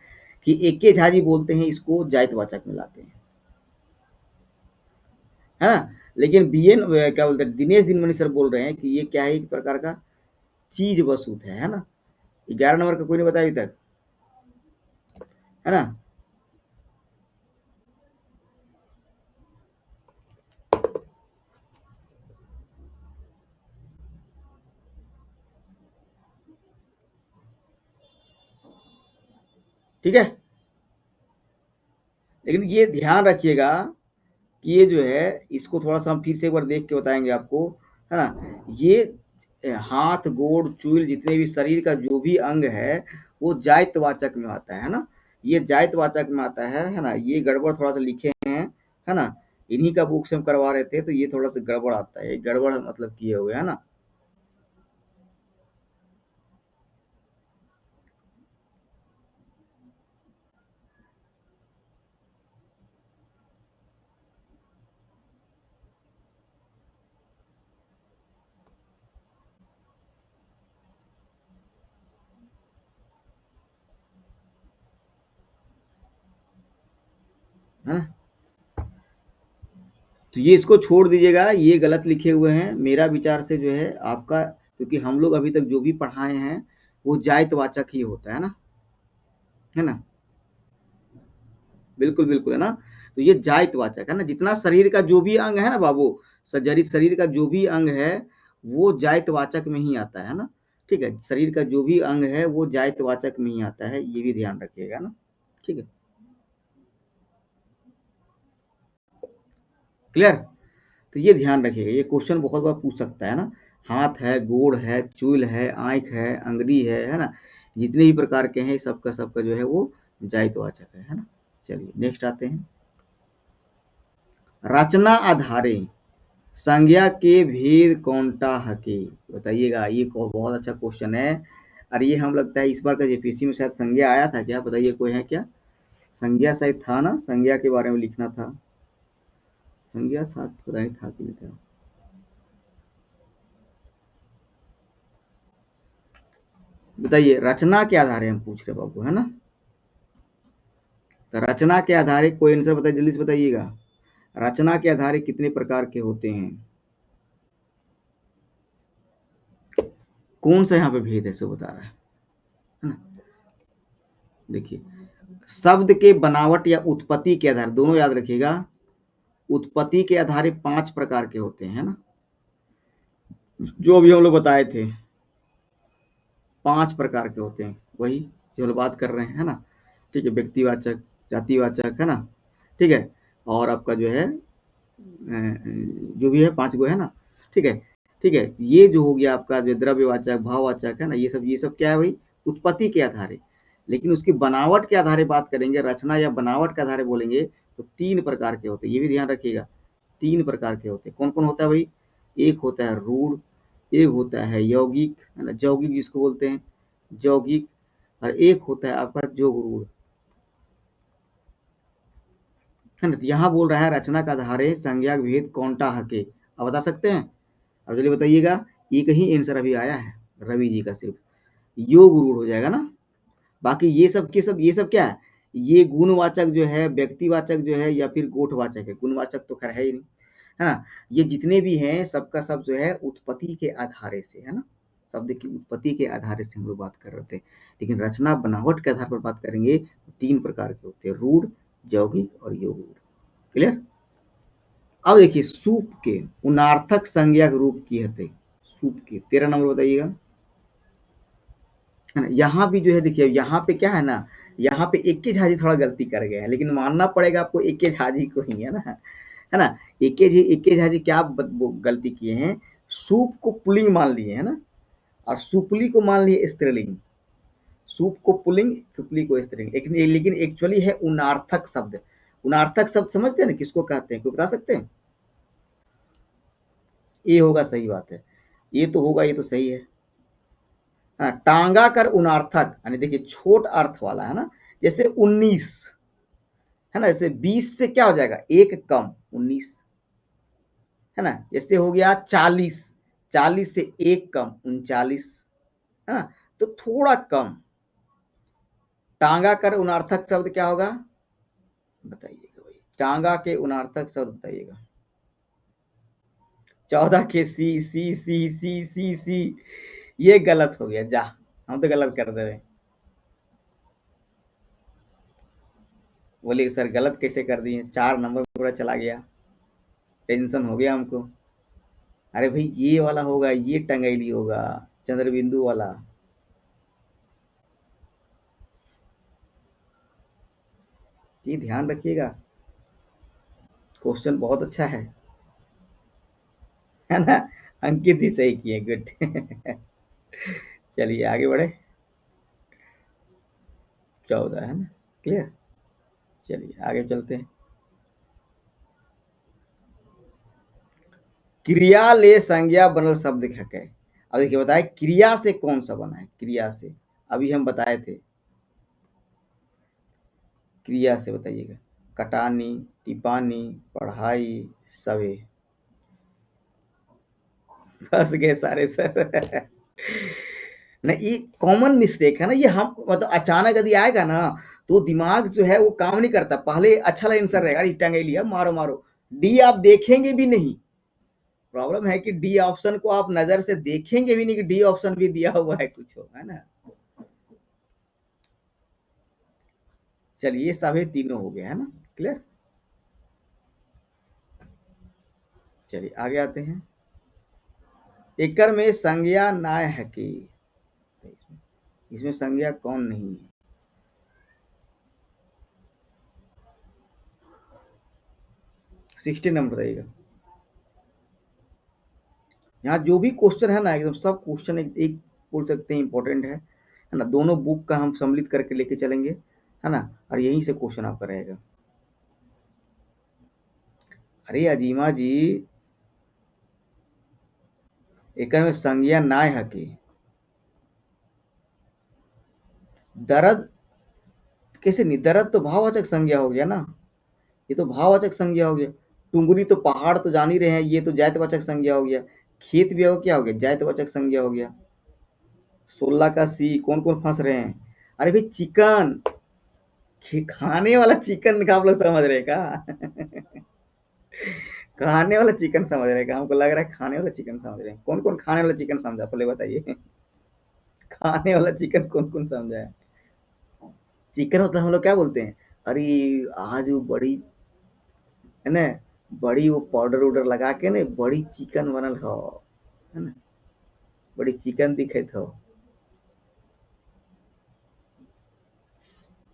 कि एके झा जी बोलते हैं इसको जायतवाचक में लाते हैं, है ना। लेकिन बीएन क्या बोलते हैं, दिनेश दिनमणि सर बोल रहे हैं कि ये क्या है, एक प्रकार का चीज वसूत है ना। 11 नंबर का कोई नहीं बताया अभी तक, है ना। ठीक है, लेकिन ये ध्यान रखिएगा कि ये जो है इसको थोड़ा सा हम फिर से एक बार देख के बताएंगे आपको, है ना। ये हाथ, गोड़, चूल जितने भी शरीर का जो भी अंग है वो जायतवाचक में आता है ना। ये जायतवाचक में आता है ना। ये गड़बड़ थोड़ा सा लिखे हैं, है ना। इन्हीं का बुक से हम करवा रहे थे तो ये थोड़ा सा गड़बड़ आता है, गड़बड़ मतलब किए हुए, है ना। है ना? तो ये इसको छोड़ दीजिएगा, ये गलत लिखे हुए हैं मेरा विचार से जो है आपका, क्योंकि हम लोग अभी तक जो भी पढ़ाए हैं वो जायतवाचक ही होता है ना, है ना। बिल्कुल बिल्कुल, है ना। तो ये जायतवाचक है ना, जितना शरीर का जो भी अंग है ना बाबू, शरीर का जो भी अंग है वो जायतवाचक में ही आता है ना, ठीक है। शरीर का जो भी अंग है वो जायतवाचक में ही आता है, ये भी ध्यान रखिएगा ना, ठीक है। क्लियर। तो ये ध्यान रखिएगा, ये क्वेश्चन बहुत बार पूछ सकता है ना। हाथ है, गोड़ है, चूल है, आंख है, अंगुरी है ना, जितने भी प्रकार के हैं सबका सबका जो है वो जायतवाचक है ना। चलिए नेक्स्ट आते हैं। रचना आधारे संज्ञा के भेद कौनटा हके, बताइएगा। ये बहुत अच्छा क्वेश्चन है। और ये हम लगता है इस बार का जेपीसी में शायद संज्ञा आया था क्या, बताइए कोई है क्या। संज्ञा शायद था ना, संज्ञा के बारे में लिखना था। संज्ञा साथ पता नहीं था कि नहीं था। बताइए, रचना के आधार हम पूछ रहे बाबू, है ना। तो रचना के आधार कोई आंसर बताइए, जल्दी से बताइएगा। रचना के आधार कितने प्रकार के होते हैं, कौन सा यहाँ पे भेद है सो बता रहा है ना। देखिए, शब्द के बनावट या उत्पत्ति के आधार, दोनों याद रखिएगा। उत्पत्ति के आधार 5 प्रकार के होते हैं, है ना, जो अभी हम लोग बताए थे। 5 प्रकार के होते हैं, वही जो हम बात कर रहे हैं, है ना। ठीक है, व्यक्तिवाचक, जातिवाचक, है ना, ठीक है। और आपका जो है जो भी है 5 गो, है ना, ठीक है। ठीक है, ये जो हो गया आपका जो द्रव्यवाचक, भाववाचक, है ना, ये सब क्या है भाई, उत्पत्ति के आधार। लेकिन उसकी बनावट के आधार बात करेंगे, रचना या बनावट के आधार बोलेंगे तो 3 प्रकार के होते हैं, ये भी ध्यान रखिएगा। 3 प्रकार के होते हैं, कौन कौन होता है भाई। एक होता है रूढ़, एक होता है यौगिक, है ना, यौगिक जिसको बोलते हैं, यौगिक। और एक होता है आपका जोगरूढ़, है ना। तो यहाँ बोल रहा है रचना का आधार संज्ञा भेद कौनटा हके, अब बता सकते हैं। अब चलिए बताइएगा, एक ही आंसर अभी आया है रवि जी का, सिर्फ योग रूढ़ हो जाएगा ना। बाकी ये सब के सब, ये सब क्या है, ये गुणवाचक जो है, व्यक्तिवाचक जो है, या फिर गोठवाचक है। गुणवाचक तो खैर है ही नहीं, है ना। ये जितने भी हैं सबका सब जो है उत्पत्ति के आधार से, है ना, शब्द की उत्पत्ति के आधार से हम लोग बात कर रहे थे। लेकिन रचना बनावट के आधार पर बात करेंगे तो 3 प्रकार के होते हैं, रूढ़, यौगिक और योग रूढ़। क्लियर। अब देखिए सूप के उनार्थक संज्ञक रूप की हते, सूप के 13 नंबर बताइएगा, है ना। यहाँ भी जो है देखिए, यहाँ पे क्या है ना, यहाँ पे एक के झाजी थोड़ा गलती कर गए हैं, लेकिन मानना पड़ेगा आपको एक के झाजी को ही, है ना, है ना। एक के झाजी क्या गलती किए हैं, सूप को पुल्लिंग मान लिए, है ना, और सुपली को मान लिए स्त्रीलिंग। सूप को पुल्लिंग, सुपली को स्त्रीलिंग, लेकिन एक्चुअली है उनार्थक शब्द। उनार्थक शब्द समझते हैं ना किसको कहते हैं, कोई बता सकते हैं। ये होगा, सही बात है, ये तो होगा, ये तो सही है। टांगा कर उनार्थक, यानी देखिए छोट अर्थ वाला, है ना। जैसे 19, है ना, जैसे 20 से क्या हो जाएगा, एक कम 19, है ना। जैसे हो गया 40, 40 से एक कम 39, है ना, तो थोड़ा कम। टांगा कर उनार्थक शब्द क्या होगा बताइएगा भाई, टांगा के उनार्थक शब्द बताइएगा। 14 के सी सी सी सी सी सी, ये गलत हो गया, जा हम तो गलत कर दे रहे। बोले सर गलत कैसे कर दिए, 4 नंबर पूरा चला गया, टेंशन हो गया हमको। अरे भाई ये वाला होगा, ये टंगैली होगा, चंद्रबिंदु वाला। ये ध्यान रखिएगा, क्वेश्चन बहुत अच्छा है ना। अंकित ही सही किए, गुड। चलिए आगे बढ़े, 14 है ना, क्लियर। चलिए आगे चलते हैं। क्रिया ले संज्ञा बनल शब्द है। अब देखिए बताए क्रिया से कौन सा बना है, क्रिया से अभी हम बताए थे, क्रिया से बताइएगा। कटानी, टिपानी, पढ़ाई, सवे। फंस गए सारे सर। ना ये कॉमन मिस्टेक है ना, ये हम मतलब अचानक यदि आएगा ना तो दिमाग जो है वो काम नहीं करता। पहले अच्छा आंसर रहेगा, टंगे लिया मारो मारो, डी आप देखेंगे भी नहीं। प्रॉब्लम है कि डी ऑप्शन को आप नजर से देखेंगे भी नहीं कि डी ऑप्शन भी दिया हुआ है कुछ हो, है ना। चलिए सभी तीनों हो गए, है ना, क्लियर। चलिए आगे आते हैं। एकर में संज्ञा नाय है कि, इसमें संज्ञा कौन नहीं है। सिक्सटी नंबर बताइएगा। यहाँ जो भी क्वेश्चन है ना, एकदम सब क्वेश्चन एक बोल सकते हैं इंपॉर्टेंट है ना। दोनों बुक का हम सम्मिलित करके लेके चलेंगे, है ना, और यहीं से क्वेश्चन आपका रहेगा। अरे अजीमा जी, एक में संज्ञा नाय है कि, दर्द कैसे नहीं, दर्द तो भाववाचक संज्ञा हो गया ना, ये तो भाववाचक संज्ञा हो गया। टुंगरी तो पहाड़ तो जान ही रहे हैं, ये तो जातिवाचक संज्ञा हो गया। खेत भी हो, क्या हो गया, जातिवाचक संज्ञा हो गया। 16 का सी, कौन कौन फंस रहे हैं। अरे भाई चिकन, खाने वाला चिकन का आप लोग समझ रहे का। खाने वाला चिकन समझ रहे का, हमको लग रहा है खाने वाला चिकन समझ रहे हैं। कौन कौन खाने वाला चिकन समझा पहले बताइए। खाने वाला चिकन कौन कौन समझा है। चिकन मतलब हम लोग क्या बोलते हैं, अरे आज वो बड़ी, है ना, बड़ी वो पाउडर उडर लगा के ना बड़ी चिकन बनल हो, है ना, बड़ी चिकन दिखे हो।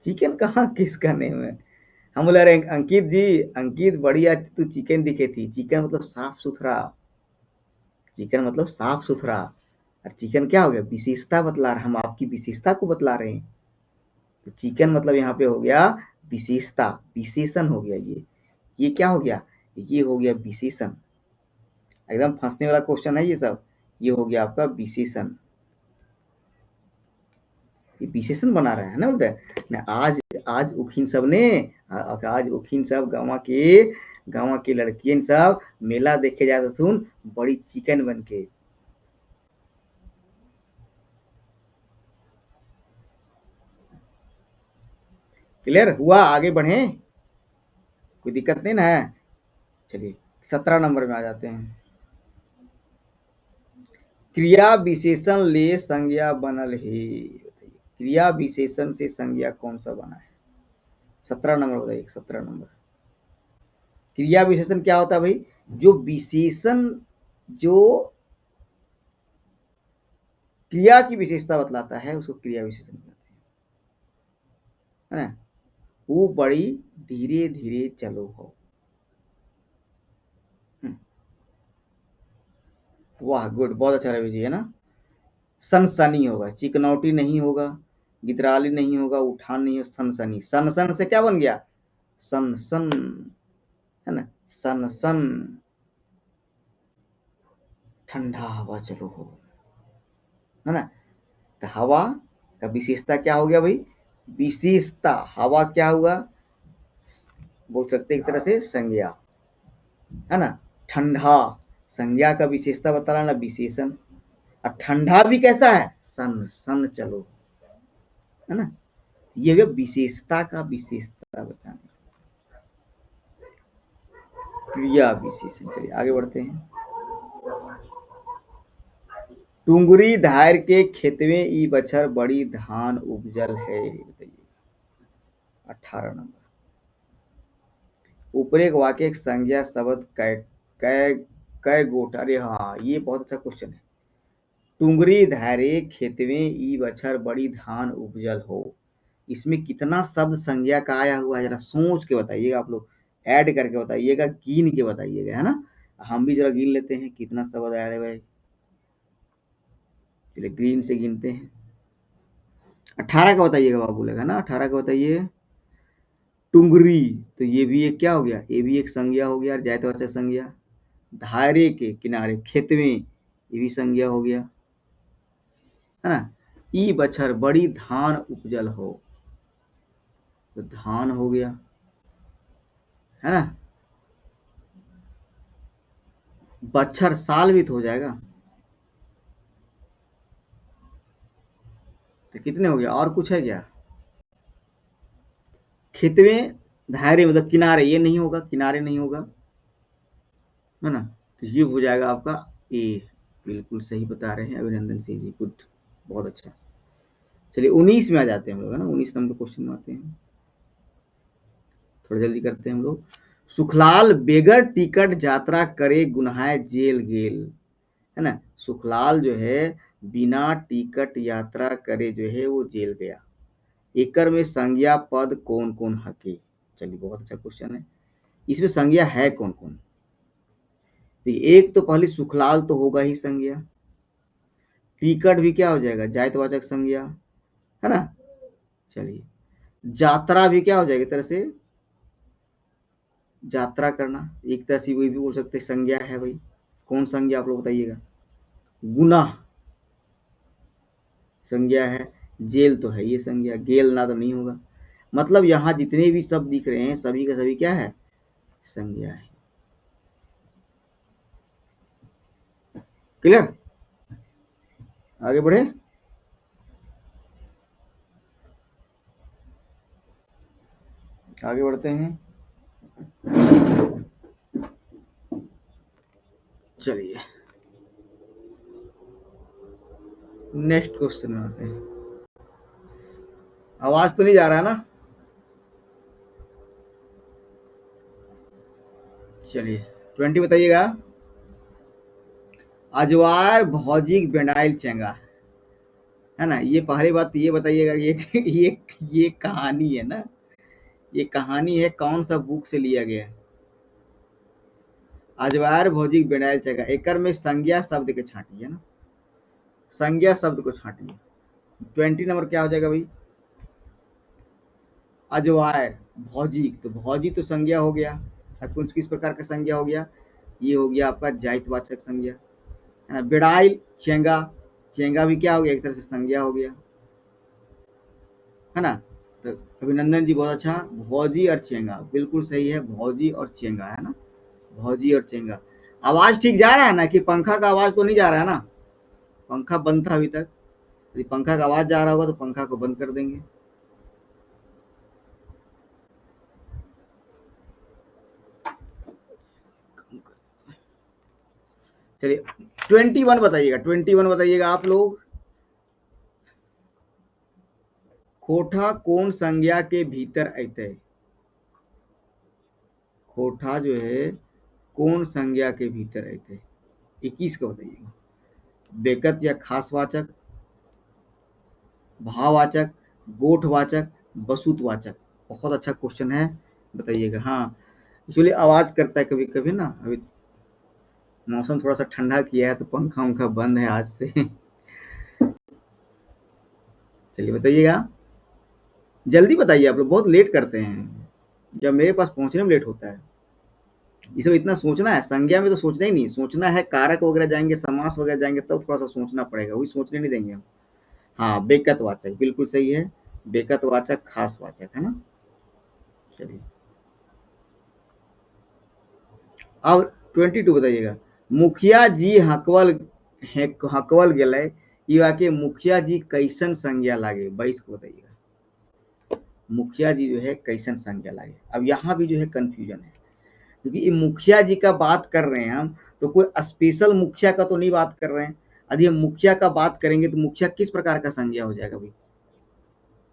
चिकन कहाँ किसका नेम है। हम बोले अरे अंकित जी, अंकित बढ़िया तू चिकन दिखे थी। चिकन मतलब साफ सुथरा, चिकन मतलब साफ सुथरा। और चिकन क्या हो गया, विशेषता बतला रहा, हम आपकी विशेषता को बतला रहे हैं। तो चिकन मतलब यहाँ पे हो गया विशेषता, विशेषण हो गया। ये क्या हो गया, ये हो गया विशेषण। एकदम फंसने वाला क्वेश्चन है ये सब। ये हो गया आपका विशेषण, ये विशेषण बना रहा है ना, बोलते हैं ना। आज आज उखिन सब ने, आज उखिन सब गाँव के लड़कियन सब मेला देखे जाते सुन बड़ी चिकन बन के। क्लियर हुआ? आगे बढ़े, कोई दिक्कत नहीं ना है? चलिए 17 नंबर में आ जाते हैं। क्रिया विशेषण ले संज्ञा बनल है। क्रिया विशेषण से संज्ञा कौन सा बना है? 17 नंबर बताइए। 17 नंबर। क्रिया विशेषण क्या होता है भाई? जो विशेषण जो क्रिया की विशेषता बतलाता है उसको क्रिया विशेषण कहते हैं, है ना? वो बड़ी धीरे धीरे चलो हो। वाह, गुड, बहुत अच्छा रवि जी, है ना? सनसनी होगा, चिकनौटी नहीं होगा, गिदराली नहीं होगा, उठान नहीं होगा, सनसनी। सन सन से क्या बन गया? सन सन, है ना? सन सन, ठंडा हवा चलो हो, है ना? तो हवा का विशेषता क्या हो गया भाई? विशेषता हवा क्या हुआ? बोल सकते एक तरह से संज्ञा, है ना? ठंडा संज्ञा का विशेषता बताना ना, विशेषण। और ठंडा भी कैसा है? सन सन चलो, है ना? ये विशेषता का विशेषता बताना, क्रिया विशेषण। चलिए आगे बढ़ते हैं। टुंगरी धार के खेतवे ई बछर बड़ी धान उपजल है, बताइए। 18 नंबर। ऊपरे वाक्य संज्ञा शब्द कै कै कै गोट। अरे हाँ, ये बहुत अच्छा क्वेश्चन है। टुंगरी धारे खेतवे ई बछर बड़ी धान उपजल हो, इसमें कितना शब्द संज्ञा का आया हुआ है? जरा सोच के बताइएगा आप लोग, ऐड करके बताइएगा, गिन के बताइएगा, है ना? हम भी जरा गिन लेते हैं कितना शब्द आया है भाई। चलिए ग्रीन से गिनते हैं। 18 का बताइएगा बाबू, बोलेगा ना 18 का बताइए। टुंगरी, तो ये भी एक क्या हो गया? ये भी एक संज्ञा हो गया, जायतवाचक संज्ञा। धारे के किनारे, खेतवे, ये भी संज्ञा हो गया, है ना? ई बछर बड़ी धान उपजल हो, तो धान हो गया, है ना? बछर साल भी तो हो जाएगा, तो कितने हो गया? और कुछ है क्या? खेतवे धारे मतलब किनारे, ये नहीं होगा, किनारे नहीं होगा, है ना? तो ये हो जाएगा आपका ए। बिल्कुल सही बता रहे हैं, अभिनंदन सिंह जी, गुड, बहुत अच्छा। चलिए 19 में आ जाते हैं हम लोग, है ना? 19 नंबर क्वेश्चन में आते हैं, थोड़ा जल्दी करते हैं हम लोग। सुखलाल बेगर टिकट यात्रा करे गुनहाय जेल गेल, है ना? सुखलाल जो है बिना टिकट यात्रा करे जो है वो जेल गया। एकर में संज्ञा पद कौन कौन हके? चलिए बहुत अच्छा क्वेश्चन है। इसमें संज्ञा है कौन कौन? तो एक तो पहले सुखलाल तो होगा ही संज्ञा, टिकट भी क्या हो जाएगा? जायतवाचक संज्ञा, है ना? चलिए यात्रा भी क्या हो जाएगी? तरह से यात्रा करना, एक तरह से वही भी बोल सकते हैं संज्ञा है भाई। कौन संज्ञा आप लोग बताइएगा? गुनाह संज्ञा है, जेल तो है ये संज्ञा, गेल ना तो नहीं होगा। मतलब यहाँ जितने भी शब्द दिख रहे हैं सभी का सभी क्या है? संज्ञा है। क्लियर? आगे बढ़े। आगे बढ़ते हैं। चलिए नेक्स्ट क्वेश्चन में आते हैं। आवाज तो नहीं जा रहा है ना? चलिए 20 बताइएगा। अजवार भौजिक बेंडाइल चेंगा, है ना? ये पहली बात तो ये बताइएगा, ये कहानी है ना? ये कहानी है, कौन सा बुक से लिया गया है? अजवार भौजिक बेंडाइल चेंगा, एकर में संज्ञा शब्द के छांटी, है ना? संज्ञा शब्द को छांटिए। 20 नंबर क्या हो जाएगा भाई? अजवायर भौजिक, तो भौजी तो संज्ञा हो गया, और कुछ किस प्रकार का संज्ञा हो गया? ये हो गया आपका जायतवाचक संज्ञा, है ना? बेड़ाइल चेंगा, चेंगा भी क्या हो गया? एक तरह से संज्ञा हो गया, है ना? तो अभिनंदन जी बहुत अच्छा, भौजी और चेंगा बिल्कुल सही है, भौजी और चेंगा, है ना? भौजी और चेंगा। आवाज ठीक जा रहा है ना? कि पंखा का आवाज तो नहीं जा रहा है ना? पंखा बंद था अभी तक, यदि पंखा का आवाज जा रहा होगा तो पंखा को बंद कर देंगे। चलिए 21 बताइएगा, 21 बताइएगा आप लोग। खोठा कौन संज्ञा के भीतर अतः? खोठा जो है कौन संज्ञा के भीतर अतः? 21 का बताइएगा। बेकत या खासवाचक, भाववाचक, गोठवाचक, बसुतवाचक। बहुत अच्छा क्वेश्चन है, बताइएगा। हाँ, एक्चुअली आवाज करता है कभी कभी ना, अभी मौसम थोड़ा सा ठंडा किया है तो पंखा उंखा बंद है आज से। चलिए बताइएगा, जल्दी बताइए, आप लोग बहुत लेट करते हैं, जब मेरे पास पहुंचने में लेट होता है। ये सब इतना सोचना है, संज्ञा में तो सोचना ही नहीं, सोचना है कारक वगैरह जाएंगे, समास वगैरह जाएंगे तब थोड़ा सा सोचना पड़ेगा, वही सोचने नहीं देंगे हम। हाँ, बेकत वाचक बिल्कुल सही है, बेकत वाचक खास वाचक है ना। चलिए अब 22 बताइएगा। मुखिया जी हकवल गेले, ई वाक्य मुखिया जी कैसन संज्ञा लागे? 22 को बताइएगा। मुखिया जी जो है कैसन संज्ञा लागे? अब यहाँ भी जो है कंफ्यूजन है, क्योंकि ये मुखिया जी का बात कर रहे हैं हम, तो कोई स्पेशल मुखिया का तो नहीं बात कर रहे हैं। यदि हम मुखिया का बात करेंगे तो मुखिया किस प्रकार का संज्ञा हो जाएगा भाई,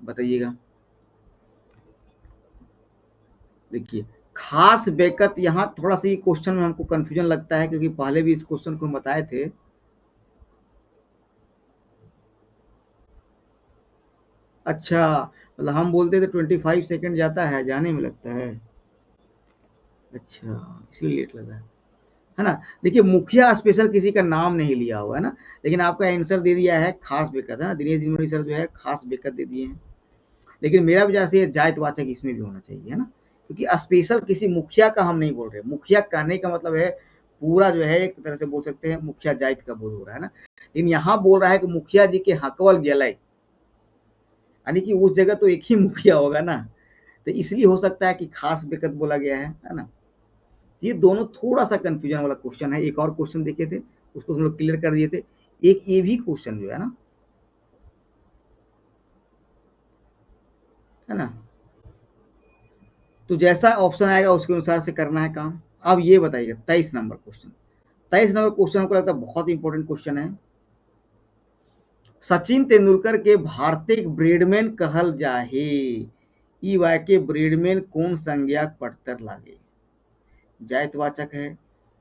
बताइएगा। देखिए, खास बेकत, यहाँ थोड़ा सा ये क्वेश्चन में हमको कंफ्यूजन लगता है, क्योंकि पहले भी इस क्वेश्चन को हम बताए थे। अच्छा, मतलब हम बोलते थे 25 सेकंड जाता है जाने में लगता है। अच्छा, इसलिए लेट लगा है ना। देखिए, मुखिया स्पेशल किसी का नाम नहीं लिया हुआ है ना, लेकिन आपका आंसर दे दिया है खास बेकत, है ना। दिनेश दिनमणि सर जो है खास बेकत दे दिए हैं, लेकिन मेरा विचार से जायतवाचक इसमें भी होना चाहिए, है ना, क्योंकि स्पेशल किसी मुखिया का हम नहीं बोल रहे। मुखिया कहने का मतलब है पूरा जो है, एक तरह से बोल सकते हैं मुखिया जायत का बोध हो रहा है ना, लेकिन यहाँ बोल रहा है कि मुखिया जी के हकवल गेलय, यानी कि उस जगह तो एक ही मुखिया होगा ना, तो इसलिए हो सकता है कि खास बेकत बोला गया है ना। ये दोनों थोड़ा सा कंफ्यूजन वाला क्वेश्चन है। एक और क्वेश्चन देखे थे, उसको हम लोग क्लियर कर दिए थे। एक ये भी क्वेश्चन जो है ना, तो जैसा ऑप्शन आएगा उसके अनुसार से करना है काम। अब ये बताइएगा 23 नंबर क्वेश्चन। 23 नंबर क्वेश्चन हमको लगता है बहुत इंपॉर्टेंट क्वेश्चन है। सचिन तेंदुलकर के भारतीय ब्रेडमैन कहल जाहे, ई वाक्य ब्रेडमैन कौन संज्ञा पढ़तर लागे? जायतवाचक है,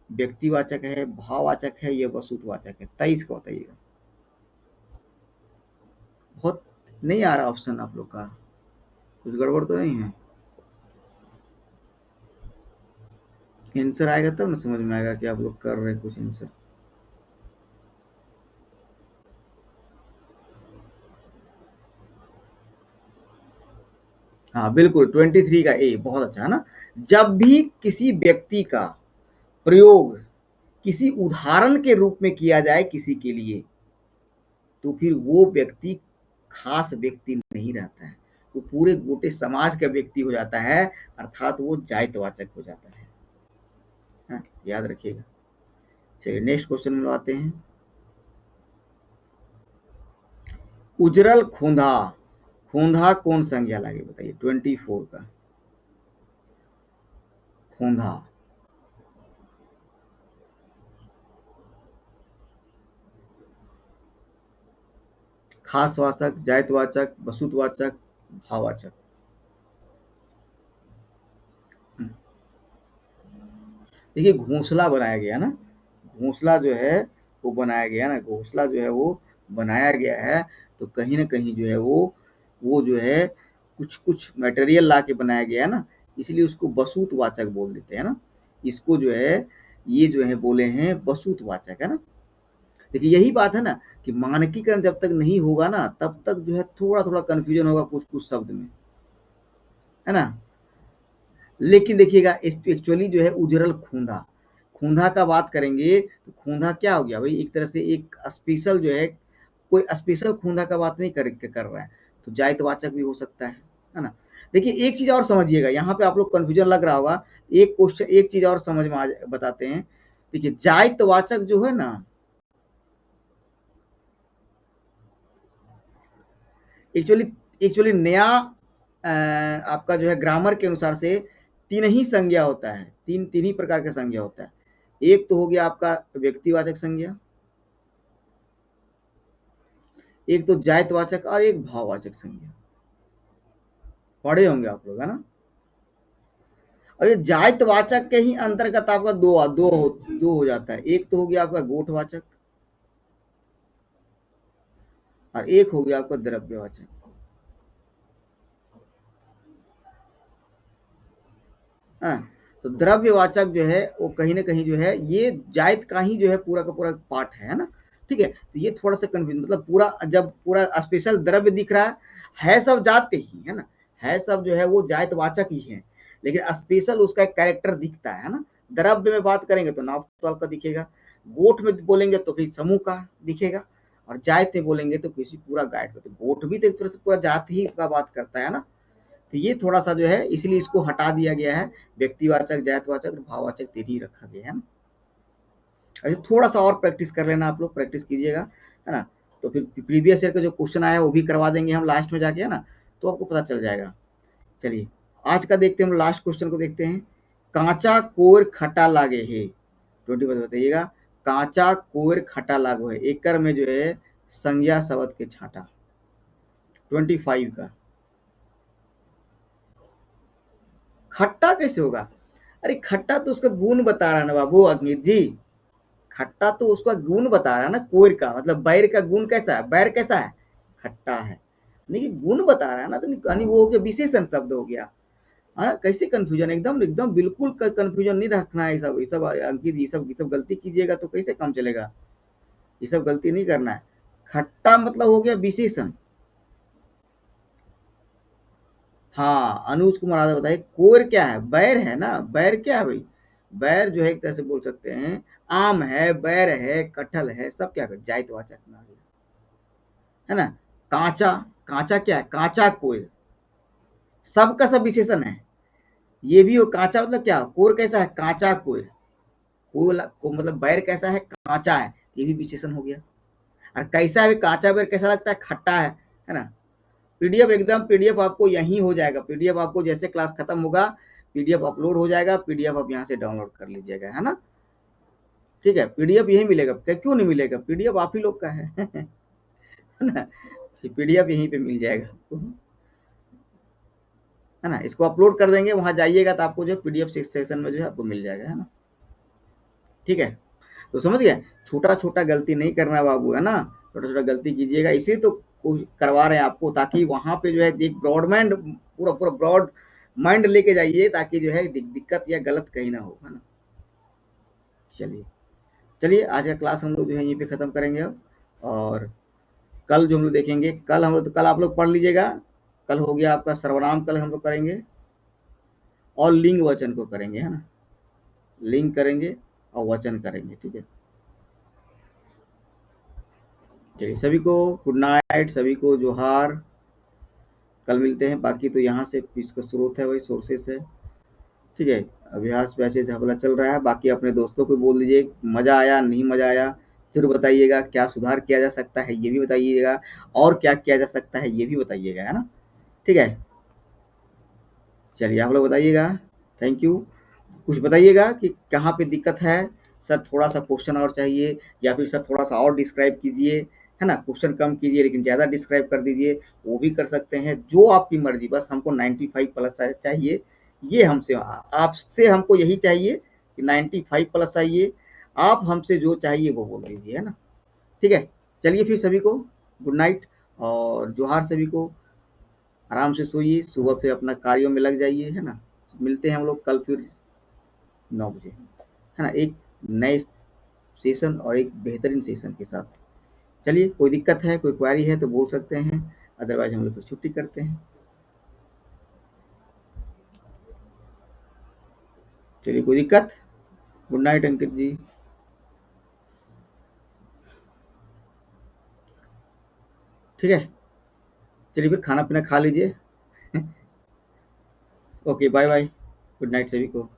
व्यक्तिवाचक है, भाववाचक है, या वस्तुवाचक है? 23 का बताइएगा। बहुत नहीं आ रहा ऑप्शन आप लोग का, कुछ गड़बड़ तो नहीं है? आंसर आएगा तब ना समझ में आएगा कि आप लोग कर रहे हैं कुछ आंसर। हाँ बिल्कुल, 23 का ए बहुत अच्छा है ना। जब भी किसी व्यक्ति का प्रयोग किसी उदाहरण के रूप में किया जाए किसी के लिए, तो फिर वो व्यक्ति खास व्यक्ति नहीं रहता है, वो पूरे गोटे समाज का व्यक्ति हो जाता है, अर्थात वो जायतवाचक हो जाता है। हाँ, याद रखिएगा। चलिए नेक्स्ट क्वेश्चन में आते हैं। उजरल खूंधा, खूंधा कौन संज्ञा लागे? बताइए 24 का। खूंधा, खासवाचक, जायतवाचक, वसुतवाचक, भाववाचक। देखिए, घोंसला बनाया गया ना, घोंसला जो है वो बनाया गया ना, घोंसला जो है वो बनाया गया है, तो कहीं ना कहीं जो है वो जो है कुछ कुछ मटेरियल ला के बनाया गया है ना, इसलिए उसको बसूतवाचक बोल देते हैं ना। इसको जो है, ये जो है बोले हैं बसूतवाचक, है ना। देखिए यही बात है ना, कि मानकीकरण जब तक नहीं होगा ना, तब तक जो है थोड़ा थोड़ा कंफ्यूजन होगा कुछ कुछ शब्द में, है ना। लेकिन देखिएगा, एक्चुअली जो है उजरल खूंधा, खूंधा का बात करेंगे तो खूंधा क्या हो गया भाई, एक तरह से एक स्पेशल जो है, कोई स्पेशल खूंधा का बात नहीं कर रहा है, तो जायतवाचक भी हो सकता है ना। देखिए एक चीज और समझिएगा, यहाँ पे आप लोग कंफ्यूजन लग रहा होगा, एक क्वेश्चन एक चीज और समझ में बताते हैं। देखिए जायतवाचक जो है ना, एक्चुअली एक्चुअली नया आपका जो है ग्रामर के अनुसार से तीन ही संज्ञा होता है, तीन तीन ही प्रकार का संज्ञा होता है। एक तो हो गया आपका व्यक्तिवाचक संज्ञा, एक तो जायतवाचक और एक भाववाचक संज्ञा। पढ़े होंगे आप लोग, है ना। और ये जायतवाचक के ही अंतर्गत आपका दो हो जाता है। एक तो हो गया आपका गोठवाचक और एक हो गया आपका द्रव्यवाचक। हाँ, तो द्रव्यवाचक जो है वो कहीं ना कहीं जो है ये जायत का ही जो है पूरा का पूरा पार्ट है ना। ठीक है, तो ये थोड़ा सा कंफ्यूज, मतलब पूरा जब पूरा स्पेशल द्रव्य दिख रहा है सब जात के ही है ना, है सब जो है वो जायतवाचक ही है, लेकिन स्पेशल उसका एक कैरेक्टर दिखता है ना। द्रव्य में बात करेंगे तो नाव तौल का दिखेगा, गोठ में बोलेंगे तो फिर समूह का दिखेगा, और जायत में बोलेंगे तो किसी पूरा गाइड का। तो गोठ भी तो एक तरह से पूरा जात ही का बात करता है ना। तो ये थोड़ा सा जो है इसलिए इसको हटा दिया गया है, व्यक्तिवाचक, जायतवाचक और भाववाचक तीन ही रखा गया है ना। अच्छा, थोड़ा सा और प्रैक्टिस कर लेना, आप लोग प्रैक्टिस कीजिएगा, है ना। तो फिर प्रीवियस ईयर का जो क्वेश्चन आया वो भी करवा देंगे हम लास्ट में जाके, है ना, तो आपको पता चल जाएगा। चलिए आज का देखते हैं, हम लास्ट क्वेश्चन को देखते हैं। कांचा कोर खटा लागे है, 20 बताइएगा। कांचा कोर खटा लागो है, एकर में जो है संज्ञा शब्द के छाटा। 25 का खट्टा कैसे होगा? अरे खट्टा तो उसका गुण बता रहा है ना बाबू अग्नित जी, खट्टा तो उसका गुण बता रहा है ना, कोयर का मतलब बैर का गुण कैसा है, बैर कैसा है, खट्टा है, लेकिन गुण बता रहा है ना, तो यानी वो हो गया विशेषण शब्द हो गया। हाँ, कैसे कंफ्यूजन, एकदम एकदम बिल्कुल कंफ्यूजन नहीं रखना है। ये सब अंकित, ये सब गलती कीजिएगा तो कैसे काम चलेगा, ये सब गलती नहीं करना है। खट्टा मतलब हो गया विशेषण। हाँ, अनुज कुमार यादव बताइए कोर क्या है? बैर है ना, बैर क्या है भाई? बैर जो है एक तरह से बोल सकते हैं आम है, बैर है, कटहल है, सब क्या कर जायतवाचक में आ गया, है ना। कांचा, कांचा क्या है? कांचा कोर, सबका सब विशेषण है। ये भी हो कांचा मतलब क्या, कोर कैसा है, कांचा कोर, को मतलब बैर कैसा है, कांचा है, ये भी विशेषण हो गया। और कैसा है कांचा बैर, कैसा लगता है, खट्टा है ना। पीडीएफ एकदम पीडीएफ आपको यहीं हो जाएगा, पीडीएफ आपको जैसे क्लास खत्म होगा पीडीएफ अपलोड हो जाएगा, पीडीएफ आप यहाँ से डाउनलोड कर लीजिएगा, है ना। ठीक है, पीडीएफ यही मिलेगा, क्यों नहीं मिलेगा, पीडीएफ आप ही लोग का है है ना। पीडीएफ यहीं पे मिल जाएगा आपको, है ना। इसको अपलोड कर देंगे, वहां जाइएगा तो आपको जो पीडीएफ सेक्शन में जो है आपको मिल जाएगा, है ना। ठीक है, तो समझ गए, छोटा छोटा गलती नहीं करना बाबू, है ना। छोटा छोटा गलती कीजिएगा, इसलिए तो करवा रहे हैं आपको, ताकि वहां पे जो है एक ब्रॉड माइंड, पूरा पूरा ब्रॉड माइंड लेके जाइए, ताकि जो है दिक्कत या गलत कहीं ना हो, है ना। चलिए, चलिए आज का क्लास हम लोग जो है यहीं पे खत्म करेंगे अब। और कल जो हम लोग देखेंगे, कल हम लोग, तो कल आप लोग पढ़ लीजिएगा। कल हो गया आपका सर्वनाम, कल हम लोग करेंगे, और लिंग वचन को करेंगे, है ना। लिंग करेंगे और वचन करेंगे, ठीक है। चलिए सभी को गुड नाइट, सभी को जोहार, कल मिलते हैं। बाकी तो यहाँ से इसका स्रोत है वही सोर्सेस है, ठीक है। अभ्यास बैचेज हमारा चल रहा है, बाकी अपने दोस्तों को बोल दीजिए, मज़ा आया नहीं मज़ा आया जरूर बताइएगा, क्या सुधार किया जा सकता है ये भी बताइएगा, और क्या किया जा सकता है ये भी बताइएगा, है ना। ठीक है, चलिए आप लोग बताइएगा, थैंक यू। कुछ बताइएगा कि कहाँ पे दिक्कत है, सर थोड़ा सा क्वेश्चन और चाहिए, या फिर सर थोड़ा सा और डिस्क्राइब कीजिए, है ना। क्वेश्चन कम कीजिए लेकिन ज़्यादा डिस्क्राइब कर दीजिए, वो भी कर सकते हैं, जो आपकी मर्जी, बस हमको 95 प्लस चाहिए। ये हमसे, आपसे हमको यही चाहिए कि 95 प्लस चाहिए, आप हमसे जो चाहिए वो बोल दीजिए, है ना। ठीक है, चलिए फिर सभी को गुड नाइट और जोहार, सभी को आराम से सोइए, सुबह फिर अपना कार्यों में लग जाइए, है ना। मिलते हैं हम लोग कल फिर 9 बजे, है ना, एक नए सेशन और एक बेहतरीन सेशन के साथ। चलिए, कोई दिक्कत है, कोई क्वेरी है तो बोल सकते हैं, अदरवाइज हम लोग फिर छुट्टी करते हैं। चलिए, कोई दिक्कत? Good night Ankit ji. ठीक है, चलिए फिर खाना पीना खा लीजिए। Okay, bye bye, good night सभी को।